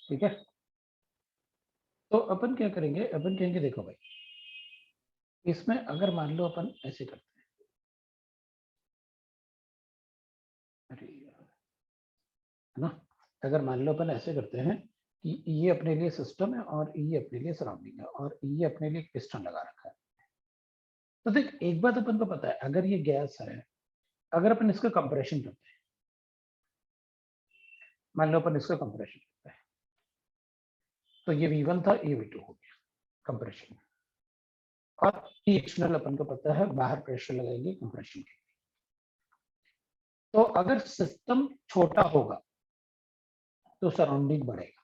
ठीक है, तो अपन क्या करेंगे, अपन कहेंगे देखो भाई, इसमें अगर मान लो अपन ऐसे करते हैं, अरे यार, है ना, अगर मान लो अपन ऐसे करते हैं कि ये अपने लिए सिस्टम है और ये अपने लिए सराउंडिंग है और ये अपने लिए पिस्टन लगा रखा है। तो देख एक बात अपन को पता है, अगर ये गैस है, अगर अपन इसका कंप्रेशन करते हैं, मान लो अपन इसका कंप्रेशन करते हैं, तो ये V1 था, ये V2 हो गया कंप्रेशन, और ये एक्सटर्नल अपन को पता है बाहर प्रेशर लगाएंगे कंप्रेशन के। तो अगर सिस्टम छोटा होगा तो सराउंडिंग बढ़ेगा,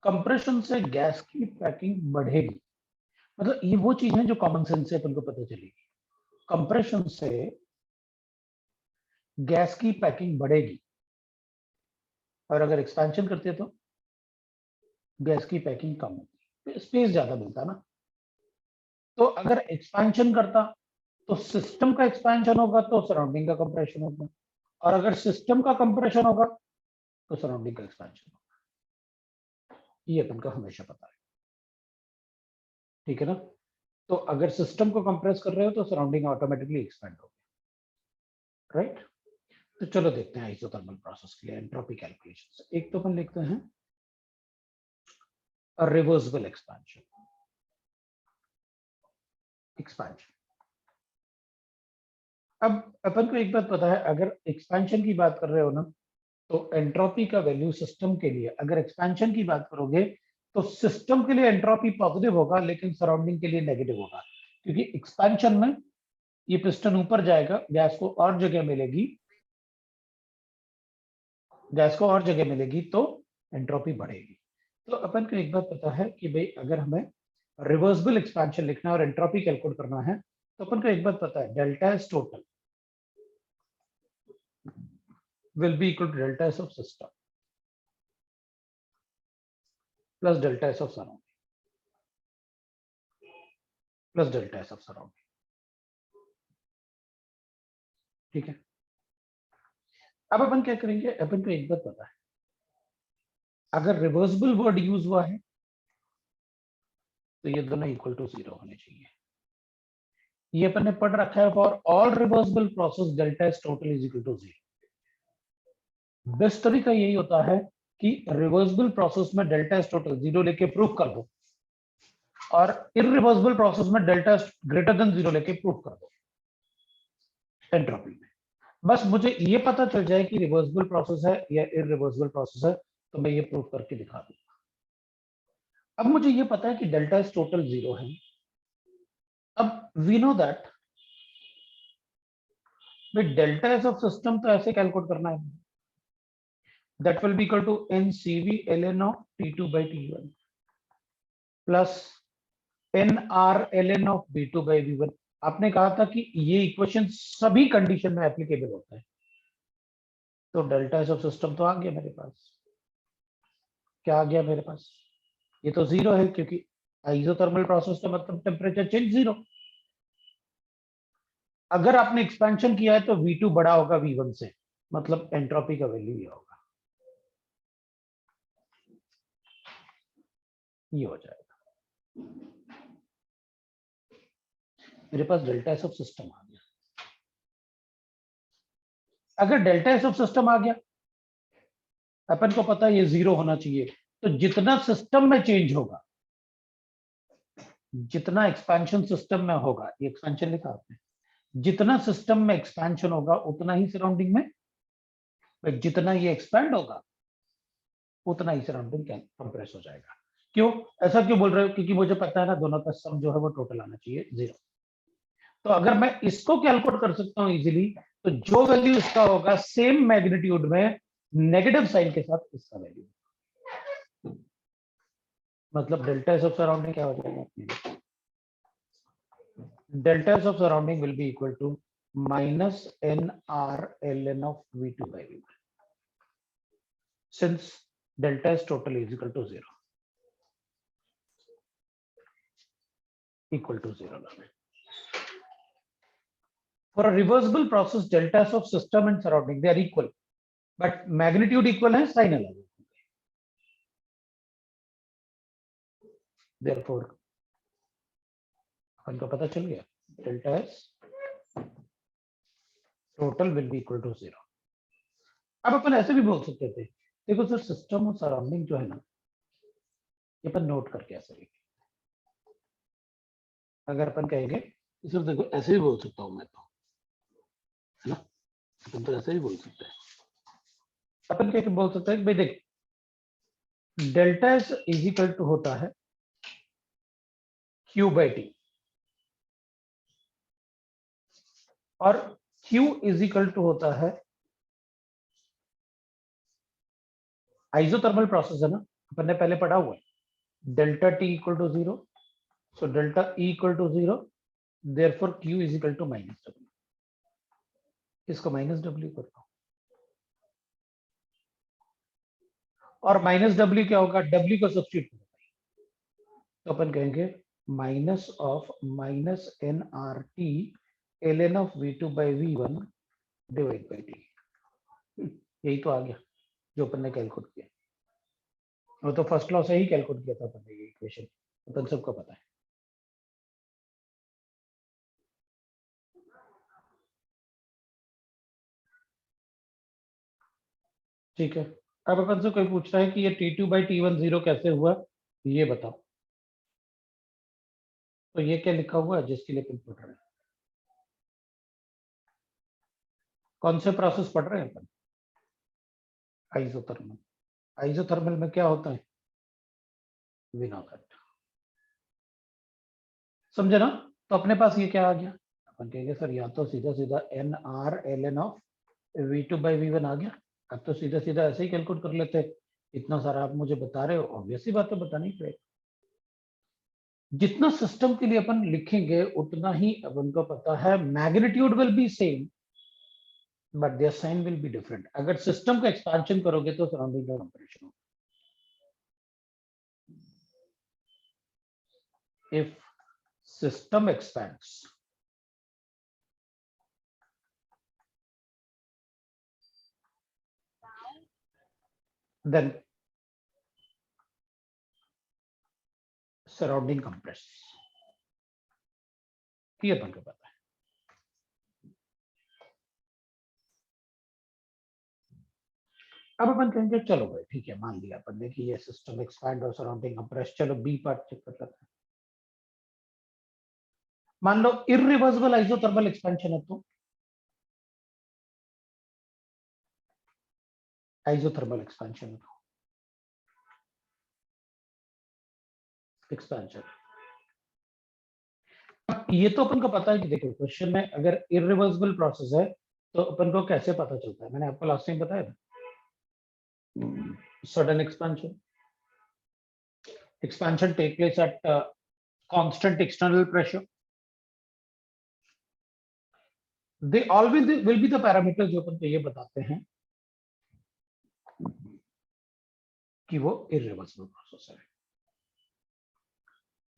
कंप्रेशन से गैस की पैकिंग बढ़ेगी। मतलब ये वो चीज है जो कॉमन सेंस से अपन को पता चलेगी, कंप्रेशन से गैस की पैकिंग बढ़ेगी, और अगर एक्सपेंशन करते हैं तो गैस की पैकिंग कम होती, स्पेस ज्यादा मिलता ना। तो अगर एक्सपेंशन करता तो सिस्टम का एक्सपेंशन होगा तो सराउंडिंग का कंप्रेशन होगा, और अगर सिस्टम का कंप्रेशन होगा तो सराउंडिंग का एक्सपेंशन होगा। ये अपन को हमेशा पता है, ठीक है ना। तो अगर सिस्टम को कंप्रेस कर रहे हो तो सराउंडिंग ऑटोमेटिकली एक्सपेंड होगी, राइट। तो चलो देखते हैं आइसोथर्मल प्रोसेस के लिए एंट्रोपी कैलकुलेशन। एक तो अपन लिखते हैं रिवर्सिबल एक्सपेंशन, अब अपन को एक बात पता है, अगर एक्सपेंशन की बात कर रहे हो ना, तो एंट्रोपी का वैल्यू सिस्टम के लिए, अगर एक्सपेंशन की बात करोगे तो सिस्टम के लिए एंट्रोपी पॉजिटिव होगा लेकिन सराउंडिंग के लिए नेगेटिव होगा, क्योंकि एक्सपेंशन में ये पिस्टन ऊपर जाएगा, गैस को और जगह मिलेगी, गैस को और जगह मिलेगी तो एंट्रोपी बढ़ेगी। तो अपन को एक बात पता है कि भाई अगर हमें रिवर्सिबल एक्सपेंशन लिखना है और एंट्रोपी कैलकुलेट करना है, तो अपन को एक बात पता है, delta S total will be equal to delta S of system plus delta S of surrounding plus delta S of surrounding, ठीक है। अब अपन क्या करेंगे, अपन को एक बात पता है, अगर रिवर्सिबल वर्ड यूज हुआ है तो ये दोनों इक्वल टू 0 होने चाहिए। ये अपन ने पढ़ रखा है, for all reversible process delta S total is equal to 0। Best तरीका यही होता है कि रिवर्सिबल प्रोसेस में डेल्टा एस टोटल 0 लेके प्रूफ कर दो, और इरिवर्सिबल प्रोसेस में डेल्टा एस ग्रेटर देन 0 लेके प्रूफ कर दो एंट्रोपी में। बस मुझे ये पता चल जाए कि रिवर्सिबल प्रोसेस है या इरिवर्सिबल प्रोसेस है, तो मैं ये प्रूफ करके दिखा दूंगा। अब मुझे ये पता है कि डेल्टा एस टोटल 0 है। अब we know that delta S of system तो ऐसे कैलकुलेट करना है, that will be equal to NCV ln of T2 by T1 plus nr ln of V2 by V1। आपने कहा था कि ये इक्वेशन सभी कंडीशन में एप्लीकेबल होता है, तो डेल्टा एस ऑफ सिस्टम तो आ गया मेरे पास। क्या आ गया मेरे पास, ये तो 0 है, क्योंकि आइसोथर्मल प्रोसेस का मतलब टेम्परेचर चेंज 0। अगर आपने एक्सपेंशन किया है तो V2 बड़ा होगा V1 से, मतलब एंट्रोपी का वैल्यू ये होगा, ये हो जाएगा। मेरे पास डेल्टा एस ऑफ सिस्टम आ गया। अगर डेल्टा एस ऑफ सिस्टम आ गया, अपन को पता है ये 0 होना चाहिए, तो जितना सिस्टम में चेंज होगा, जितना एक्सपेंशन सिस्टम में होगा, ये एक्सपेंशन लिखा आपने, जितना सिस्टम में एक्सपेंशन होगा उतना ही सराउंडिंग में, जितना ये एक्सपेंड होगा उतना ही सराउंडिंग कंप्रेस हो जाएगा। क्यों, ऐसा क्यों बोल रहे हो, क्योंकि मुझे पता है ना दोनों का सम जो है वो टोटल आना चाहिए 0। तो अगर मैं इसको कैलकुलेट कर सकता हूं इजीली, तो जो वैल्यू इसका होगा सेम मैग्नीट्यूड में नेगेटिव साइन के साथ इसका वैल्यू, मतलब डेल्टा एस ऑफ सराउंडिंग क्या हो जाएगा, delta S of surrounding will be equal to minus nr ln of V2 by V1, since delta S total is equal to 0, equal to 0. For a reversible process, delta S of system and surrounding, they are equal. But magnitude equal है, sign अलग है। Therefore अपन को पता चल गया delta S total will be equal to 0। अब अपन ऐसे भी बोल सकते थे, देखो सर सिस्टम और सराउंडिंग जो है ना, ये अपन नोट करके ऐसे लिखें। अगर अपन कहेंगे सर देखो ऐसे भी बोल सकता हूं मैं तो, है ना, अपन तो ऐसे भी बोल सकते हैं। अपन क्या बोल सकते हैं कि भाई देख delta S is equal to होता है क्यू बाई टी, और Q इज इक्वल टू होता है आइसोथर्मल प्रोसेस है ना, अपन ने पहले पढ़ा हुआ है delta T equal to 0, so delta E equal to 0, therefore Q is equal to minus W. इसको माइनस डब्ल्यू कर दो, और माइनस डब्ल्यू क्या होगा, डब्ल्यू को सब्स्टिट्यूट करो, तो अपन कहेंगे minus of minus N R T L N of V2 by V1 divide by T. यही तो आ गया जो अपन ने कैलकुलेट किया, वो तो फर्स्ट लॉ से ही कैलकुलेट किया था अपन ने, ये इक्वेशन अपन सबको पता है। ठीक है, अब अपन से कोई पूछता है कि ये T2 बाई T1 0 कैसे हुआ, ये बताओ, तो ये क्या लिखा हुआ है जिसके लिए अपन पढ़ रहे हैं, कौन से प्रोसेस पढ़ रहे हैं अपन, आइसोथर्मल। आइसोथर्मल में क्या होता है, विनोद, समझे ना। तो अपने पास ये क्या आ गया, अपन कहेंगे सर या तो सीधा सीधा N R L N of V2 by V1 आ गया। अब तो सीधा सीधा ऐसे ही कैलकुलेट कर लेते, इतना सारा आप मुझे बता रहे हो, ऑब्वियस ही बात है, बतानी पड़ेगी। जितना सिस्टम के लिए अपन लिखेंगे उतना ही अपन को पता है magnitude will be same but their sign will be different. अगर सिस्टम का एक्सपेंशन करोगे तो सराउंडिंग का कंपैरिजन होगा। If system expands then surrounding compress, ये अपन को पता है। अब अपन कहेंगे चलो भाई ठीक है, मान लिया अपन ने कि ये सिस्टम एक्सपैंड और सराउंडिंग कंप्रेस, चलो बी पार्ट चेक कर लेते हैं। मान लो इरिवर्सिबल आइसोथर्मल एक्सपेंशन है, तो आइसोथर्मल एक्सपेंशन है, एक्सपेंशन। ये तो अपन को पता है कि देखो क्वेश्चन में अगर इरिवर्सिबल प्रोसेस है तो अपन को कैसे पता चलता है, मैंने आपको लास्ट टाइम बताया था, sudden expansion, expansion take place at constant external pressure, they always will be the parameter जो अपन को ये बताते हैं कि वो इरिवर्सिबल प्रोसेस है।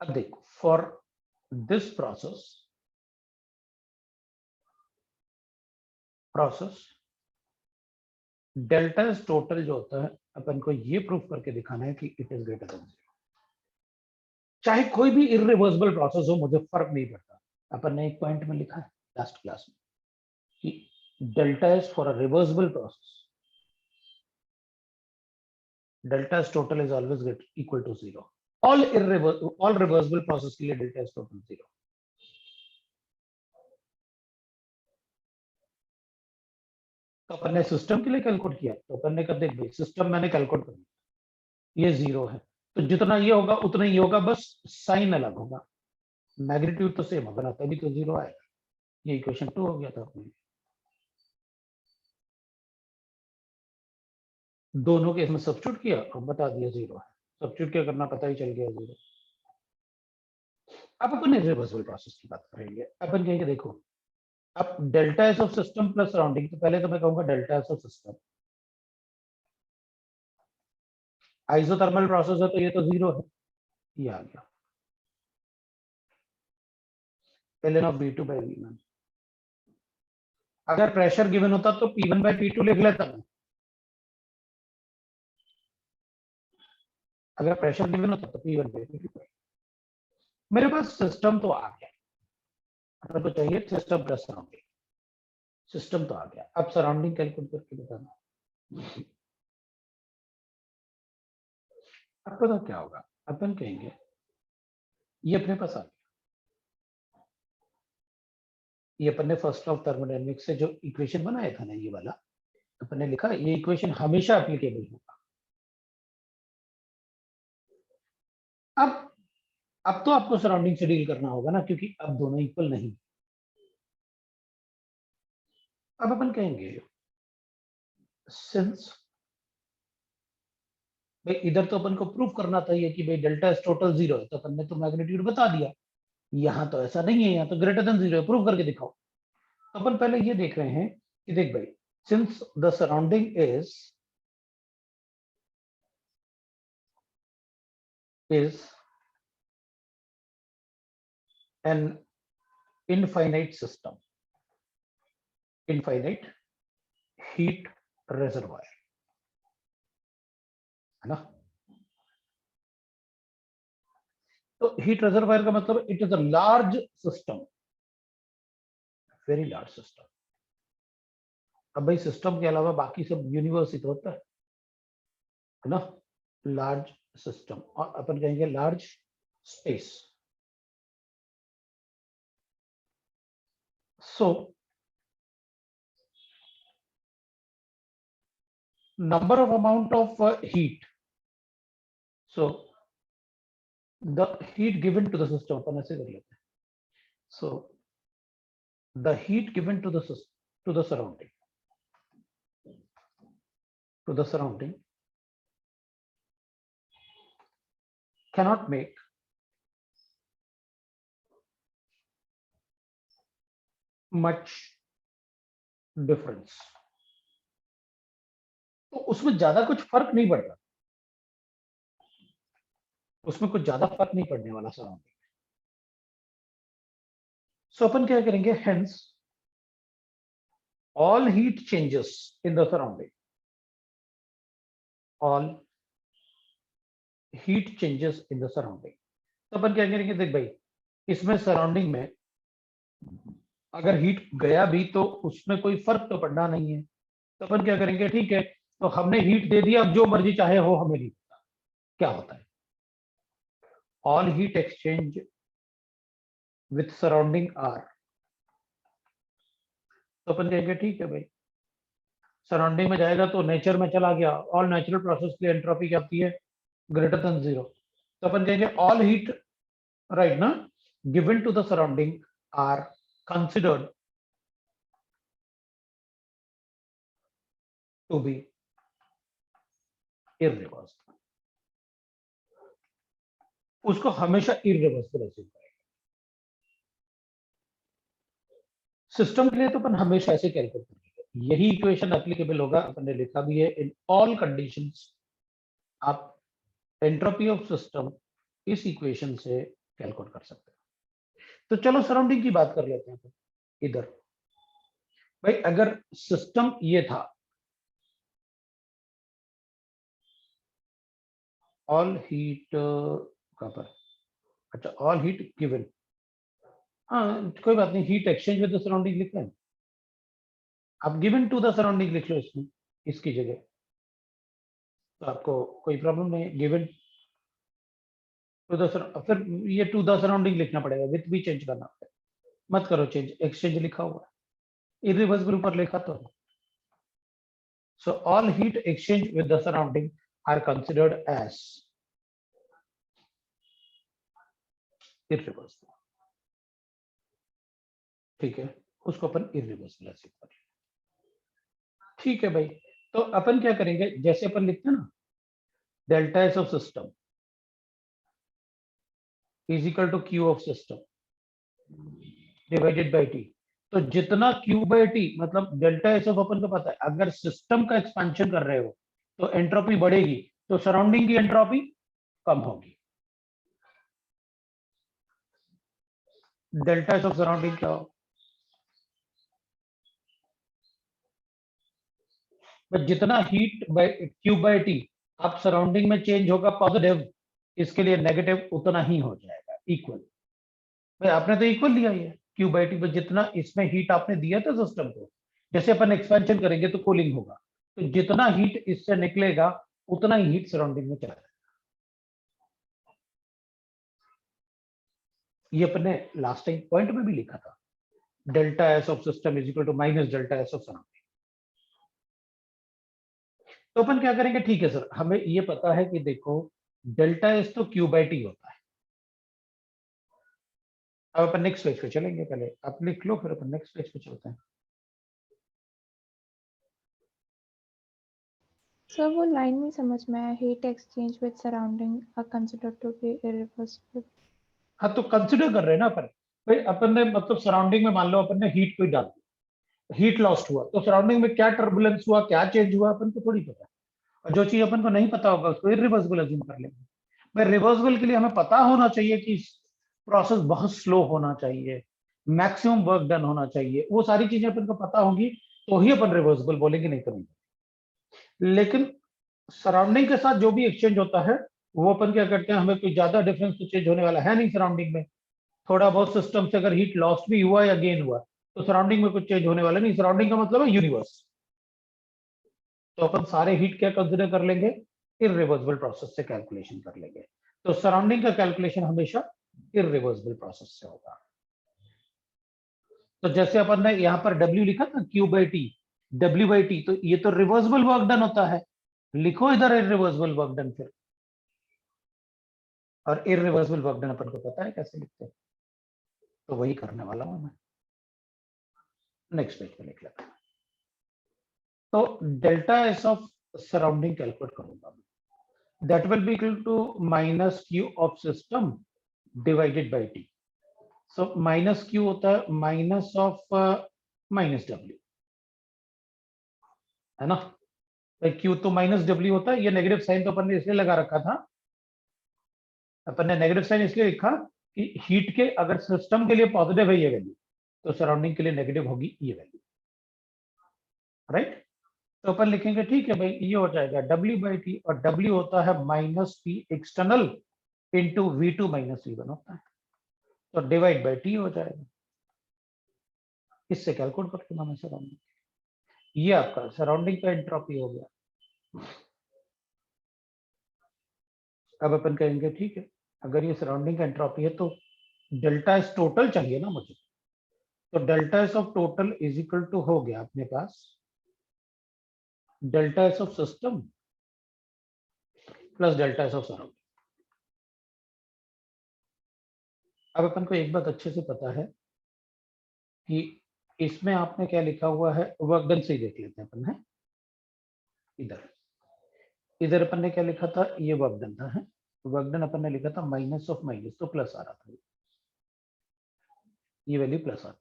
अब देखो for this process delta S total जो होता है अपन को ये प्रूफ करके दिखाना है कि इट इज ग्रेटर देन 0। चाहे कोई भी इरिवर्सिबल प्रोसेस हो, मुझे फर्क नहीं पड़ता। अपन ने एक पॉइंट में लिखा है लास्ट क्लास में कि delta S for a reversible process, delta S total is always equal to 0। All reversible process के लिए डेल्टा एस टोटल 0। तो अपन ने सिस्टम के लिए कैलकुलेट किया, तो अपन ने कहा देख भाई सिस्टम मैंने कैलकुलेट कर लिया, ये 0 है, तो जितना ये होगा उतना ही होगा, बस साइन अलग होगा, मैग्नीट्यूड तो सेम होगा ना, तभी तो 0 आएगा। ये इक्वेशन 2 हो गया था अपने, दोनों के इसमें सब्स्टिट्यूट किया और बता दिया 0 है, सब्स्टिट्यूट क्या करना पता ही चल गया 0। अब अपन इरिवर्सिबल प्रोसेस की बात करेंगे। अपन कहेंगे देखो अब delta S of system plus surrounding, तो पहले तो मैं कहूंगा delta S of system, isothermal process है तो ये तो 0 है, ये आ गया ln of V2 by V1। अगर प्रेशर गिवन होता तो P1 बाई P2 लिख लेता मैं, अगर प्रेशर गिवन होता तो P1 पे मेरे पास सिस्टम तो आ गया, अपन को चाहिए सिस्टम प्लस सराउंडिंग। सिस्टम तो आ गया, अब सराउंडिंग कैलकुलेट करके बताना। अब पता क्या होगा, अपन कहेंगे ये अपने पास आ गया, ये अपन ने फर्स्ट ऑफ थर्मोडायनेमिक्स से जो इक्वेशन बनाया था ना ये वाला, अपन ने लिखा ये इक्वेशन हमेशा एप्लीकेबल होगा। अब तो आपको सराउंडिंग से डील करना होगा ना, क्योंकि अब दोनों इक्वल नहीं। अब अपन कहेंगे सिंस भाई इधर तो अपन को प्रूफ करना था ये कि भाई डेल्टा एस टोटल 0 है, तो अपन ने तो मैग्नीट्यूड बता दिया। यहाँ तो ऐसा नहीं है, यहाँ तो ग्रेटर देन 0 है, प्रूफ करके दिखाओ। तो अपन पहले ये देख रहे हैं कि देख भाई, since the surrounding is an infinite system, infinite heat reservoir, है ना। तो हीट रिजर्वायर का मतलब it is a large system, very large system. अब भाई सिस्टम के अलावा बाकी सब यूनिवर्स ही तो होता है ना। लार्ज सिस्टम, और अपन कहेंगे large space. So number of amount of heat, so the heat given to the system, अपन ऐसे कर लेते हैं। So the heat given to the system, to the surrounding, cannot make much difference, तो उसमें ज्यादा कुछ फर्क नहीं पड़ता, उसमें कुछ ज्यादा फर्क नहीं पड़ने वाला सराउंडिंग। सो अपन क्या करेंगे, hence all heat changes in the surrounding, all heat changes in the surrounding. तो अपन क्या करेंगे, देख भाई इसमें सराउंडिंग में अगर हीट गया भी तो उसमें कोई फर्क तो पड़ना नहीं है। तो अपन क्या करेंगे, ठीक है तो हमने हीट दे दिया, अब जो मर्जी चाहे हो, हमें नहीं पता क्या होता है। All heat exchange with surrounding are, तो अपन कहेंगे ठीक है भाई, सराउंडिंग में जाएगा तो नेचर में चला गया, ऑल नेचुरल प्रोसेस की एंट्रोपी क्या होती है, ग्रेटर देन 0। तो अपन कहेंगे ऑल हीट, राइट ना, given to the surrounding are considered to be irreversible, उसको हमेशा इररिवर्सिबल अज्यूम करेंगे। सिस्टम के लिए तो अपन हमेशा ऐसे कैलकुलेट करेंगे, यही इक्वेशन एप्लीकेबल होगा, अपन ने लिखा भी है, इन ऑल कंडीशंस आप एंट्रोपी ऑफ सिस्टम इस इक्वेशन से कैलकुलेट कर सकते हैं। तो चलो सराउंडिंग की बात कर लेते हैं। इधर भाई अगर सिस्टम ये था, ऑल हीट कहां पर, अच्छा ऑल हीट गिवन, हाँ कोई बात नहीं, heat exchange with the surrounding लिख लें, आप गिवन टू द सराउंडिंग लिख लो इसमें, इसकी जगह, तो आपको कोई प्रॉब्लम नहीं है। गिवन टू द, फिर ये टू द सराउंडिंग लिखना पड़ेगा, विथ भी चेंज करना पड़ेगा, मत करो चेंज, एक्सचेंज लिखा हुआ है, इरिवर्सिबल ऊपर लिखा तो। So all heat exchange with the surrounding are considered as irreversible, ठीक है, उसको अपन इरिवर्सिबल ऐसे करें। ठीक है भाई, तो अपन क्या करेंगे, जैसे अपन लिखते हैं ना, delta S of system is equal to Q of system divided by T. तो जितना क्यू बाई टी, मतलब डेल्टा एस ऑफ अपन को पता है, अगर सिस्टम का एक्सपेंशन कर रहे हो तो एंट्रोपी बढ़ेगी, तो सराउंडिंग की एंट्रोपी कम होगी। डेल्टा एस ऑफ सराउंडिंग क्या हो, बस जितना heat by Q by T, अब सराउंडिंग में चेंज होगा पॉजिटिव, इसके लिए नेगेटिव उतना ही हो जाएगा इक्वल। भाई आपने तो इक्वल लिया ही है, क्यू बाई टी, जितना इसमें हीट आपने दिया था सिस्टम को, जैसे अपन एक्सपेंशन करेंगे तो कूलिंग होगा, तो जितना हीट इससे निकलेगा उतना ही हीट सराउंडिंग में चला जाएगा। ये अपने लास्ट टाइम पॉइंट में भी लिखा था, delta S of system is equal to minus delta S of surrounding. तो अपन क्या करेंगे, ठीक है सर, हमें ये पता है कि देखो डेल्टा एस तो क्यू बाई टी होता है। अब अपन नेक्स्ट पेज पे चलेंगे, पहले आप लिख लो फिर अपन नेक्स्ट पेज पे चलते हैं। सर वो लाइन में समझ में आया, heat exchange with surrounding are considered to be irreversible. हाँ तो कंसिडर कर रहे हैं ना अपन, भाई अपन ने मतलब सराउंडिंग में मान लो अपन ने हीट कोई डाल दी, हीट लॉस्ट हुआ, तो सराउंडिंग में क्या टर्बुलेंस हुआ, क्या चेंज हुआ, अपन को थोड़ी पता है। और जो चीज अपन को नहीं पता होगा उसको इरिवर्सिबल अज्यूम कर लेंगे। भाई रिवर्सिबल के लिए हमें पता होना चाहिए कि प्रोसेस बहुत स्लो होना चाहिए, मैक्सिमम वर्क डन होना चाहिए, वो सारी चीजें अपन को पता होंगी तो ही अपन रिवर्सिबल बोलेंगे, नहीं तो नहीं। लेकिन सराउंडिंग के साथ जो भी एक्सचेंज होता है वो अपन क्या करते हैं, हमें कोई ज्यादा डिफरेंस तो चेंज होने वाला है नहीं सराउंडिंग में, थोड़ा बहुत सिस्टम से अगर हीट लॉस्ट भी हुआ या गेन हुआ तो सराउंडिंग में कुछ चेंज होने वाला नहीं। सराउंडिंग का मतलब है यूनिवर्स। तो अपन सारे हीट क्या कंसिडर कर लेंगे, इरिवर्सिबल प्रोसेस से कैलकुलेशन कर लेंगे। तो सराउंडिंग का कैलकुलेशन हमेशा इरिवर्सिबल प्रोसेस से होगा। तो जैसे अपन ने यहाँ पर W लिखा था Q by T, W by T, तो ये तो रिवर्सिबल वर्क डन होता है, लिखो इधर इरिवर्सिबल वर्क डन फिर। और इरिवर्सिबल वर्क डन अपन को पता है कैसे लिखते हैं, तो वही करने वाला हूं मैं। नेक्स्ट पेज पे लिख लेता हूं। तो delta S of surrounding calculate करूंगा, that will be equal to minus Q of system divided by T. So minus Q होता है माइनस ऑफ माइनस डब्ल्यू, है ना। क्यू तो माइनस डब्ल्यू होता है, ये नेगेटिव साइन तो अपन ने इसलिए लगा रखा था, अपन ने नेगेटिव साइन इसलिए लिखा कि हीट के अगर सिस्टम के लिए पॉजिटिव है ये वैल्यू, तो सराउंडिंग के लिए नेगेटिव होगी ये वैल्यू, राइट। तो अपन लिखेंगे ठीक है भाई, ये हो जाएगा W बाई टी, और W होता है minus P external into V2 minus V1 होता है, तो डिवाइड बाई टी हो जाएगा। इससे कैलकुलेट कर लूंगा मैं सराउंडिंग, ये आपका सराउंडिंग का एंट्रोपी हो गया। अब अपन कहेंगे ठीक है, अगर ये सराउंडिंग का एंट्रोपी है तो डेल्टा एस टोटल चाहिए ना मुझे, तो delta S of total is equal to हो गया अपने पास delta S of system plus delta S of surrounding. अब अपन को एक बात अच्छे से पता है कि इसमें आपने क्या लिखा हुआ है, वर्क डन से ही देख लेते हैं अपन, है इधर, इधर अपन ने क्या लिखा था, ये वर्क डन था, है वर्क डन अपन ने लिखा था माइनस ऑफ माइनस, तो प्लस आ रहा था, ये वैल्यू प्लस आ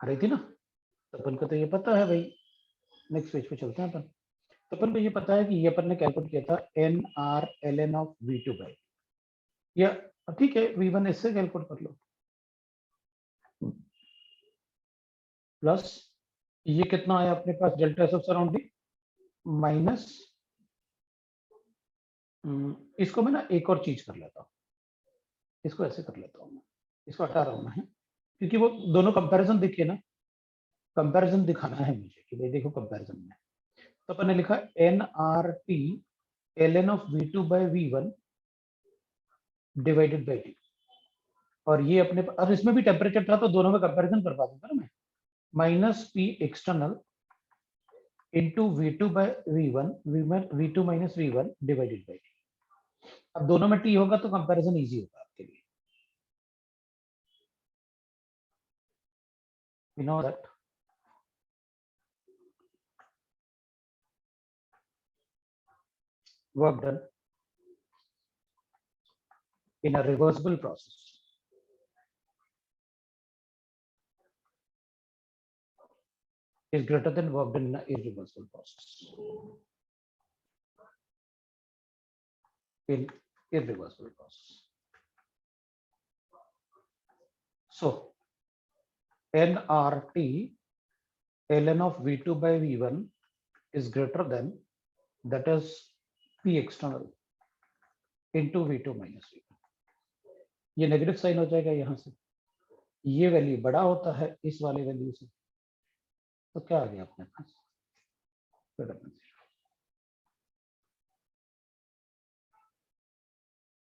रही थी ना। तो अपन को तो ये पता है भाई, नेक्स्ट पेज पे चलते हैं अपन। तो अपन को ये पता है कि ये अपन ने कैलकुलेट किया था N R L N of V2 by, या ठीक है V1 इससे कैलकुलेट कर लो, प्लस ये कितना आया अपने पास delta S of surrounding minus, इसको मैं ना एक और चीज कर लेता हूँ, इसको ऐसे कर लेता हूँ मैं, इसको हटा रहा हूँ मैं, क्योंकि वो दोनों कंपैरिजन दिखे ना, कंपैरिजन दिखाना है मुझे कि भाई देखो कंपैरिजन में। तो अपन ने लिखा N R T L N of V2 by V1 divided by T, और ये अपने, और इसमें भी टेम्परेचर था तो दोनों में कंपैरिजन कर पाता था ना मैं, minus P external into V2 by V1 V2 minus V1 divided by T. अब दोनों में टी होगा तो कंपैरिजन इजी होगा आपके लिए, you know that। work done in a reversible process is greater than work done in an irreversible process. In irreversible process. So nRT ln of V2 by V1 is greater than, that is P external into V2 minus V1, ये negative sign हो जाएगा यहाँ से, ये value बड़ा होता है इस वाले वैल्यू से, तो क्या आ गया अपने पास,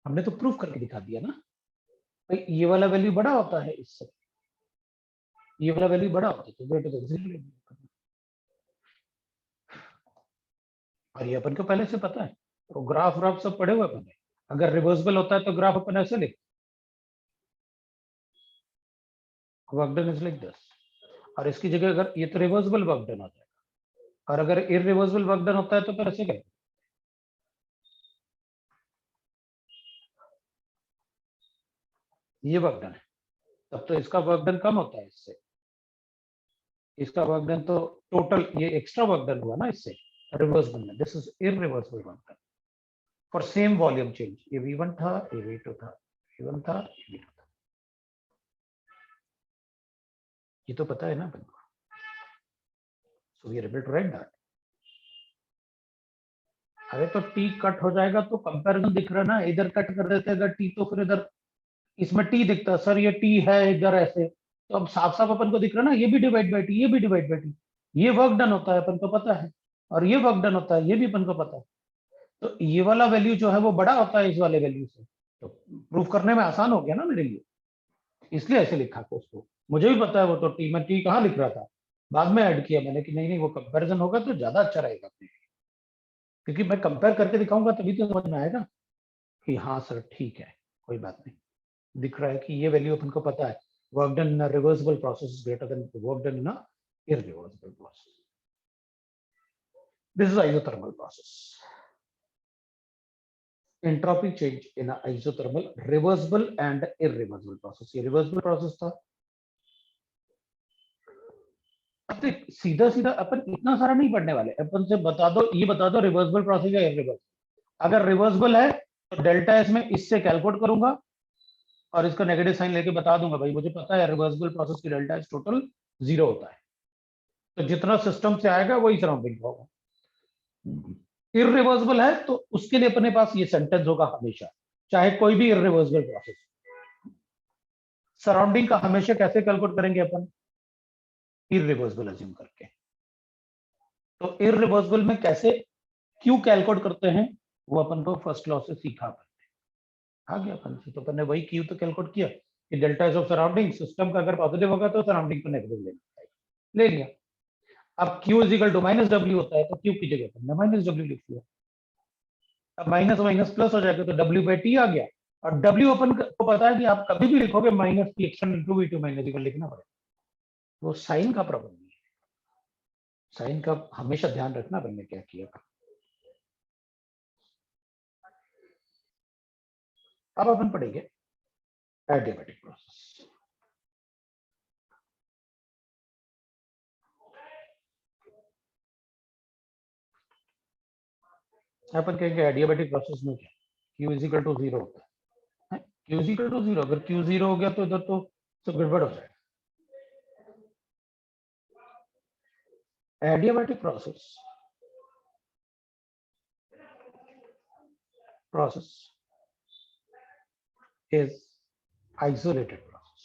हमने तो प्रूफ करके दिखा दिया ना भाई, ये वाला वैल्यू बड़ा होता है इससे, ये वाला वैल्यू बड़ा होता है तो ग्रेटर देन 0 ले लिया, और ये अपन को पहले से पता है, तो ग्राफ सब पढ़े हुए अपन ने, अगर रिवर्सिबल होता है तो ग्राफ अपन ऐसे लिख, work done is like this, और इसकी जगह अगर ये तो रिवर्सिबल वर्क डन हो जाएगा, और अगर इररिवर्सिबल वर्क डन होता है तो फिर ऐसे क्या, ये वर्क डन है, तब तो इसका वर्क डन कम होता है इससे, इसका वर्क डन तो टोटल ये एक्स्ट्रा वर्क डन हुआ ना इससे रिवर्सिबल में, this is irreversible work done for same volume change, ये V1 था, ये V2 था, V1 था, ये V2 था, ये तो पता है ना अपन को, so we are able to write that. अरे तो T कट हो जाएगा तो कंपैरिजन दिख रहा है ना, इधर कट कर देते अगर T तो फिर इधर इसमें T दिखता है, सर ये T है इधर ऐसे, तो अब साफ साफ अपन को दिख रहा है ना, ये भी डिवाइड बाई T, ये भी डिवाइड बाई T, ये वर्क डन होता है अपन को पता है, और ये वर्क डन होता है ये भी अपन को पता है, तो ये वाला वैल्यू जो है वो बड़ा होता है इस वाले वैल्यू से, तो प्रूफ करने में आसान हो गया ना मेरे लिए, इसलिए ऐसे लिखा था उसको, मुझे भी पता है वो तो T, मैं T कहाँ लिख रहा था, बाद में ऐड किया मैंने कि नहीं नहीं वो कंपैरिजन होगा तो ज्यादा अच्छा रहेगा अपने लिए, क्योंकि मैं कंपेयर करके दिखाऊंगा तभी तो समझ में आएगा कि हाँ सर ठीक है कोई बात नहीं, दिख रहा है कि ये वैल्यू अपन को पता है, work done in a reversible process is greater than work done in a irreversible process, this is isothermal process, entropy change in a isothermal reversible and irreversible process, ये रिवर्सिबल प्रोसेस था। अब देख सीधा सीधा अपन इतना सारा नहीं पढ़ने वाले, अपन से बता दो, ये बता दो रिवर्सिबल प्रोसेस या इररिवर्सिबल, अगर रिवर्सिबल है तो डेल्टा एस में इससे कैलकुलेट करूंगा और इसका नेगेटिव साइन लेके बता दूंगा भाई मुझे पता है रिवर्सिबल प्रोसेस की डेल्टा एस टोटल 0 होता है, तो जितना सिस्टम से आएगा वही सराउंडिंग होगा, इररिवर्सिबल है तो उसके लिए अपने पास ये सेंटेंस होगा हमेशा, चाहे कोई भी इररिवर्सिबल प्रोसेस, सराउंडिंग का हमेशा कैसे कैलकुलेट करेंगे अपन, इररिवर्सिबल अज्यूम करके, तो इररिवर्सिबल में कैसे क्यों कैलकुलेट करते हैं वो अपन को फर्स्ट लॉ से सीखा अपन, आ गया अपन से, तो अपन ने वही क्यू तो कैलकुलेट किया कि delta S of surrounding, system का अगर पॉजिटिव होगा तो सराउंडिंग को नेगेटिव लेना पड़ेगा, ले लिया, अब Q is equal to minus W होता है तो Q की जगह पर माइनस डब्ल्यू लिख लिया, अब माइनस माइनस प्लस हो जाएगा तो W बाई टी आ गया, और W अपन को पता है कि आप कभी भी लिखोगे minus T extend into V2 minus equal लिखना पड़ेगा, वो साइन का प्रॉब्लम नहीं है, साइन का हमेशा ध्यान रखना अपन ने क्या किया। अब अपन पढ़ेंगे एडियाबैटिक प्रोसेस, अपन कहेंगे एडियाबैटिक प्रोसेस में क्या Q इज इक्वल टू 0 होता है, Q इज इक्वल टू 0, अगर Q 0 हो गया तो इधर तो सब गड़बड़ हो जाएगा, adiabatic process is isolated process,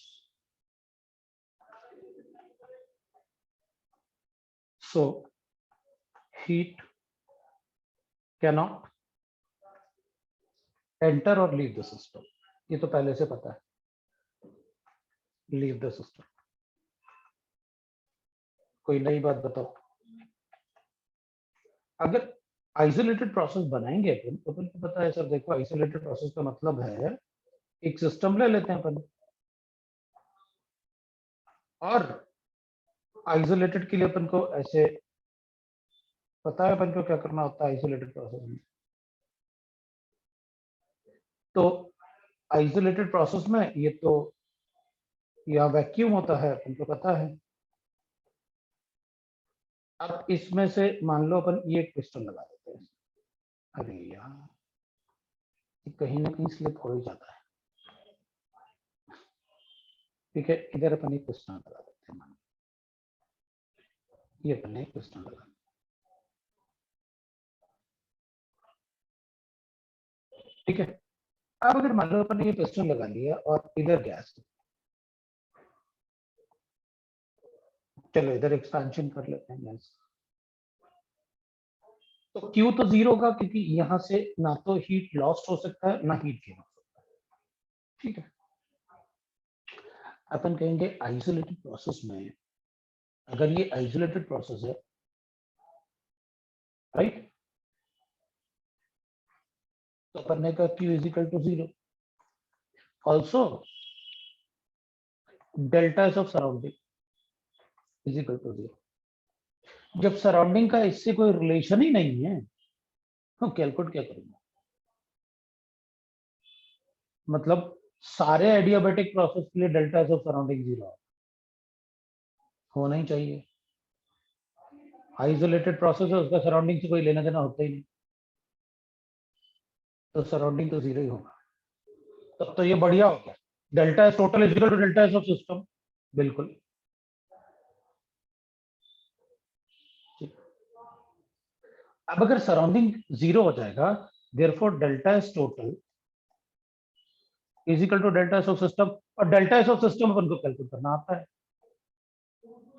so heat cannot enter or leave the system, ये तो पहले से पता है, leave the system, कोई नई बात बताओ, अगर आइसोलेटेड प्रोसेस बनाएंगे अपन तो अपन को पता है सर, देखो आइसोलेटेड प्रोसेस का मतलब है एक सिस्टम ले लेते हैं अपन, और आइसोलेटेड के लिए अपन को ऐसे पता है अपन को क्या करना होता है आइसोलेटेड प्रोसेस में, तो आइसोलेटेड प्रोसेस में ये तो या वैक्यूम होता है अपन को पता है, अब इसमें से मान लो अपन ये पिस्टन लगा देते हैं, अरे यार कहीं ना कहीं स्लिप हो ही जाता है, ठीक है इधर अपन एक पिस्टन लगा देते हैं, ये अपन एक पिस्टन लगा, ठीक है। अब अगर मान लो अपन ने ये पिस्टन लगा लिया और इधर गैस, चलो इधर एक्सपेंशन कर लेते हैं गैस, तो Q तो 0 होगा क्योंकि यहां से ना तो हीट लॉस्ट हो सकता है ना हीट गेन हो सकता है। ठीक है, अपन कहेंगे आइसोलेटेड प्रोसेस में, अगर ये आइसोलेटेड प्रोसेस है, राइट, तो अपन ने कहा Q is equal to 0, also delta S of surrounding is equal to 0। जब सराउंडिंग का इससे कोई रिलेशन ही नहीं है तो कैलकुलेट क्या करूंगा, मतलब सारे एडियाबेटिक प्रोसेस के लिए डेल्टा एस ऑफ सराउंडिंग 0 होना ही चाहिए। आइसोलेटेड प्रोसेस है, उसका सराउंडिंग से कोई लेना देना होता ही नहीं, तो सराउंडिंग तो 0 ही होगा। तब तो ये बढ़िया हो गया, delta S total is equal to delta S of system, बिल्कुल। अब अगर सराउंडिंग 0 हो जाएगा, therefore delta S total is equal to delta S of system, और डेल्टा एस ऑफ सिस्टम अपन को कैलकुलेट करना आता है,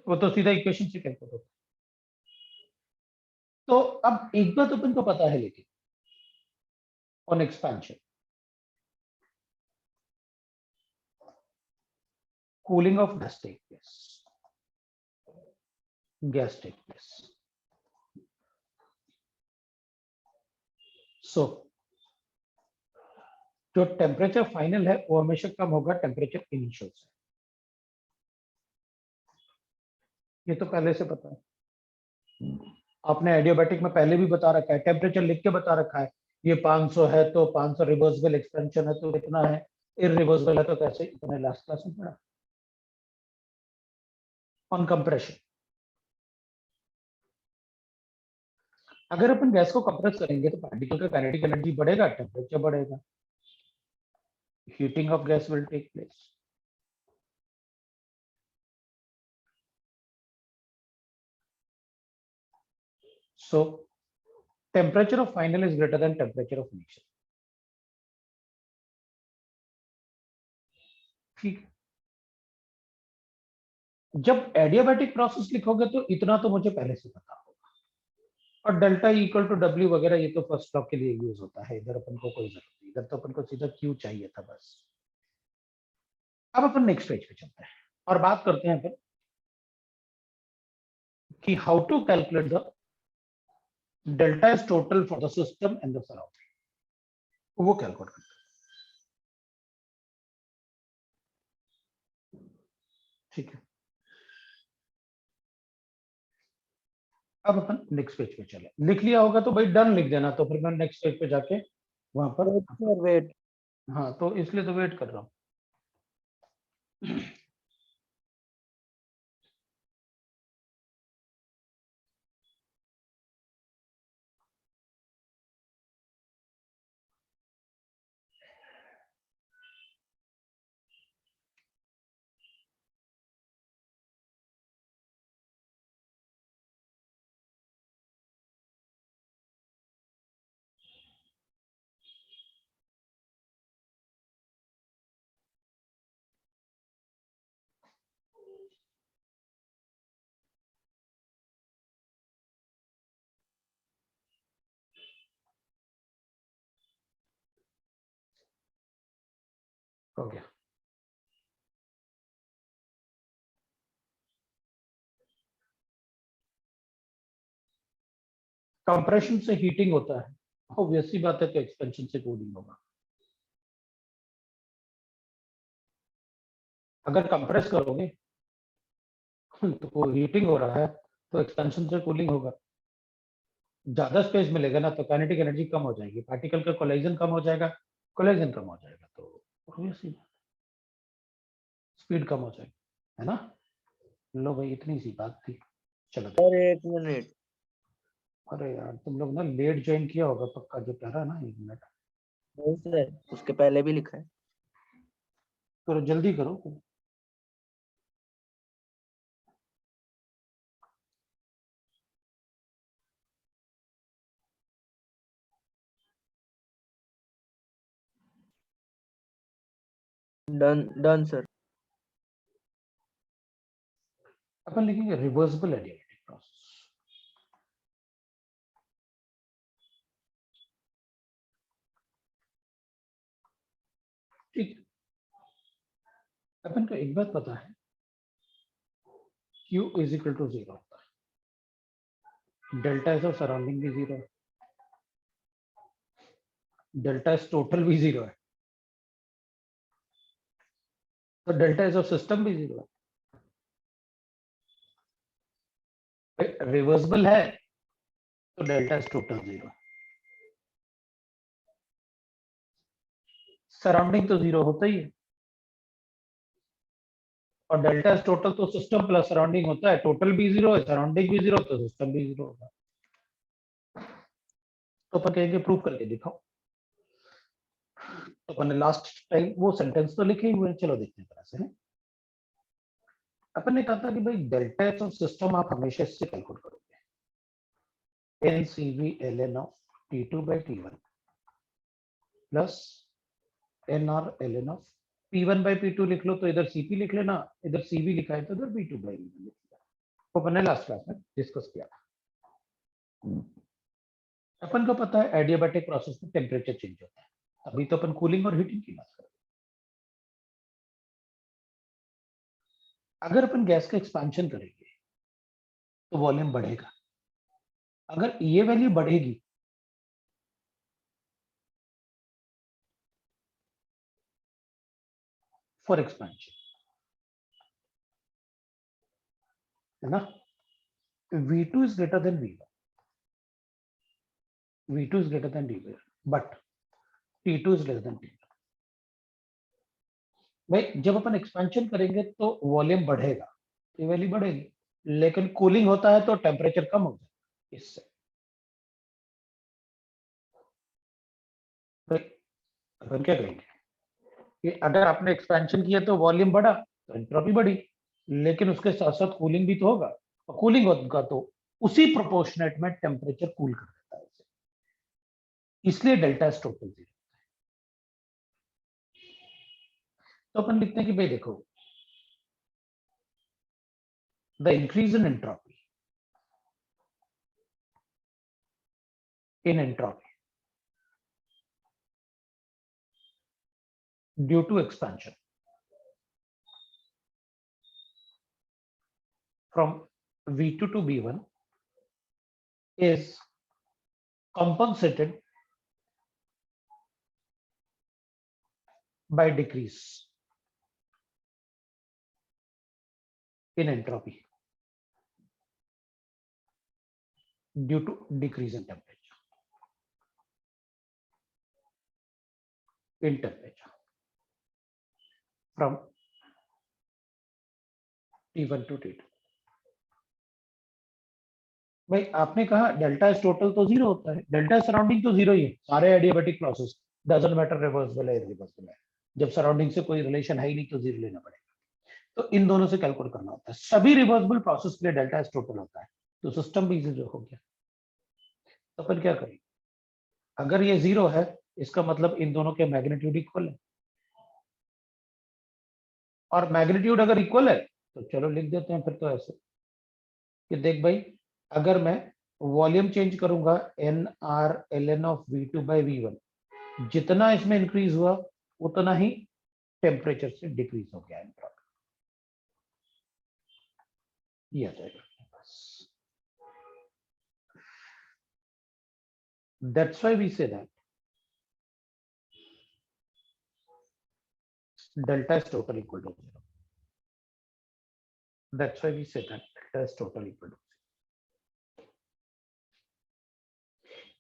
वो तो सीधा इक्वेशन से कैलकुलेट होता है। तो अब एक बात अपन को पता है, लेकिन on expansion cooling of gas take place, gas take place. So जो टेम्परेचर फाइनल है वो हमेशा कम होगा टेम्परेचर इनिशियल से, ये तो पहले से पता है। आपने एडियाबैटिक में पहले भी बता रखा है, टेम्परेचर लिख के बता रखा है, ये 500 है तो 500 रिवर्सिबल एक्सपेंशन है तो इतना है, इरिवर्सिबल है तो कैसे, इतने लास्ट क्लास में पढ़ा ऑन कंप्रेशन। अगर अपन गैस को कंप्रेस करेंगे तो पार्टिकल का काइनेटिक एनर्जी बढ़ेगा, टेम्परेचर बढ़ेगा, heating of gas will take place. So temperature of final is greater than temperature of initial. ठीक, जब एडियाबैटिक प्रोसेस लिखोगे तो इतना तो मुझे पहले से पता होगा, और डेल्टा इक्वल टू डब्ल्यू वगैरह ये तो फर्स्ट लॉ के लिए यूज होता है, इधर अपन को कोई जरूरत नहीं, इधर तो अपन को सीधा क्यू चाहिए था बस। अब अपन नेक्स्ट पेज पे चलते हैं और बात करते हैं फिर कि how to calculate the delta is total for the system and the surrounding, वो कैलकुलेट करते हैं। ठीक है, अब अपन नेक्स्ट पेज पे चले, लिख लिया होगा तो भाई डन लिख देना, तो फिर मैं नेक्स्ट पेज पे जाके वहां पर, वेट। हाँ तो इसलिए तो वेट कर रहा हूँ। हो गया, कंप्रेशन से हीटिंग होता है, ऑब्वियस सी बात है, तो एक्सपेंशन से कूलिंग होगा। अगर कंप्रेस करोगे तो हीटिंग हो रहा है तो एक्सपेंशन से कूलिंग होगा, ज्यादा स्पेस मिलेगा ना तो काइनेटिक एनर्जी कम हो जाएगी, पार्टिकल का कोलाइजन कम हो जाएगा, कोलाइजन कम हो जाएगा तो ऑब्वियसली स्पीड कम हो जाएगी, है ना। लो भाई इतनी सी बात थी, चलो और देखते हैं। 1 मिनट। अरे यार तुम लोग ना लेट ज्वाइन किया होगा पक्का, जो कह रहा है ना 1 मिनट, नहीं सर, उसके पहले भी लिखा है। करो जल्दी करो। Done sir. अपन लिखेंगे रिवर्सिबल एडियाबैटिक प्रोसेस। ठीक, अपन को एक बात पता है, Q इज इक्वल टू 0 होता है, डेल्टा एस ऑफ सराउंडिंग भी 0 है, डेल्टा एस टोटल भी 0 है, तो डेल्टा एस ऑफ सिस्टम भी 0 है। रिवर्सिबल है तो डेल्टा एस टोटल 0 है, सराउंडिंग तो 0 होता ही है, और डेल्टा एस टोटल तो सिस्टम प्लस सराउंडिंग होता है, टोटल भी 0 है, सराउंडिंग भी 0, तो सिस्टम भी 0 होगा। तो अपन कहेंगे प्रूव करके दिखाओ। तो अपन ने लास्ट टाइम वो सेंटेंस तो लिखे ही हुए हैं, चलो देखते हैं तरह से है। अपन ने कहा था कि भाई डेल्टा एस ऑफ सिस्टम आप हमेशा इससे कैलकुलेट करोगे, NCV ln of T2 by T1 plus NR ln of P1 by P2 लिख लो तो इधर CP लिख लेना, इधर CV लिखा है तो इधर P2 by V1 लिख लेना। तो अपन ने लास्ट क्लास में डिस्कस किया था। अपन को पता है एडियाबैटिक प्रोसेस में टेम्परेचर चेंज होता है, अभी तो अपन कूलिंग और हीटिंग की बात कर रहे हैं। अगर अपन गैस का एक्सपेंशन करेंगे तो वॉल्यूम बढ़ेगा, अगर ये वैल्यू बढ़ेगी फॉर एक्सपेंशन, है ना, V2 is greater than V1, V2 is greater than V1, but T2 is less than T1। भाई जब अपन एक्सपेंशन करेंगे तो वॉल्यूम बढ़ेगा, ये वैल्यू बढ़ेगी, लेकिन कूलिंग होता है तो टेम्परेचर कम हो जाएगा इससे। भाई अपन क्या करेंगे कि अगर आपने एक्सपेंशन किया तो वॉल्यूम बढ़ा तो एंट्रोपी बढ़ी, लेकिन उसके साथ साथ कूलिंग भी तो होगा, और कूलिंग होगा तो उसी प्रोपोर्शनेट में टेम्परेचर कूल कर देता है उसे, इसलिए डेल्टा एस टोटल 0। तो अपन लिखते हैं कि भाई देखो, the increase in entropy due to expansion from V2 to V1 is compensated by decrease in entropy due to decrease in temperature from T1 to T2। भाई आपने कहा डेल्टा एस टोटल तो 0 होता है, डेल्टा सराउंडिंग तो 0 ही है, सारे adiabatic process, doesn't matter reversible है इरिवर्सिबल है, जब सराउंडिंग से कोई रिलेशन है ही नहीं तो 0 लेना पड़ेगा। तो इन दोनों से कैलकुलेट करना होता है, सभी रिवर्सिबल प्रोसेस के लिए डेल्टा एस टोटल होता है, तो सिस्टम भी 0 हो गया। तो अपन क्या करें, अगर ये 0 है इसका मतलब इन दोनों के मैग्नीट्यूड इक्वल है, और मैग्नीट्यूड अगर इक्वल है तो चलो लिख देते हैं फिर तो ऐसे कि देख भाई, अगर मैं वॉल्यूम चेंज करूंगा NR ln of V2 by V1, जितना इसमें इंक्रीज हुआ उतना ही टेम्परेचर से डिक्रीज हो गया एंट्रोपी, ये आ जाएगा बस। That's why we say that delta is total equal to 0. That's why we say that delta is total equal to 0.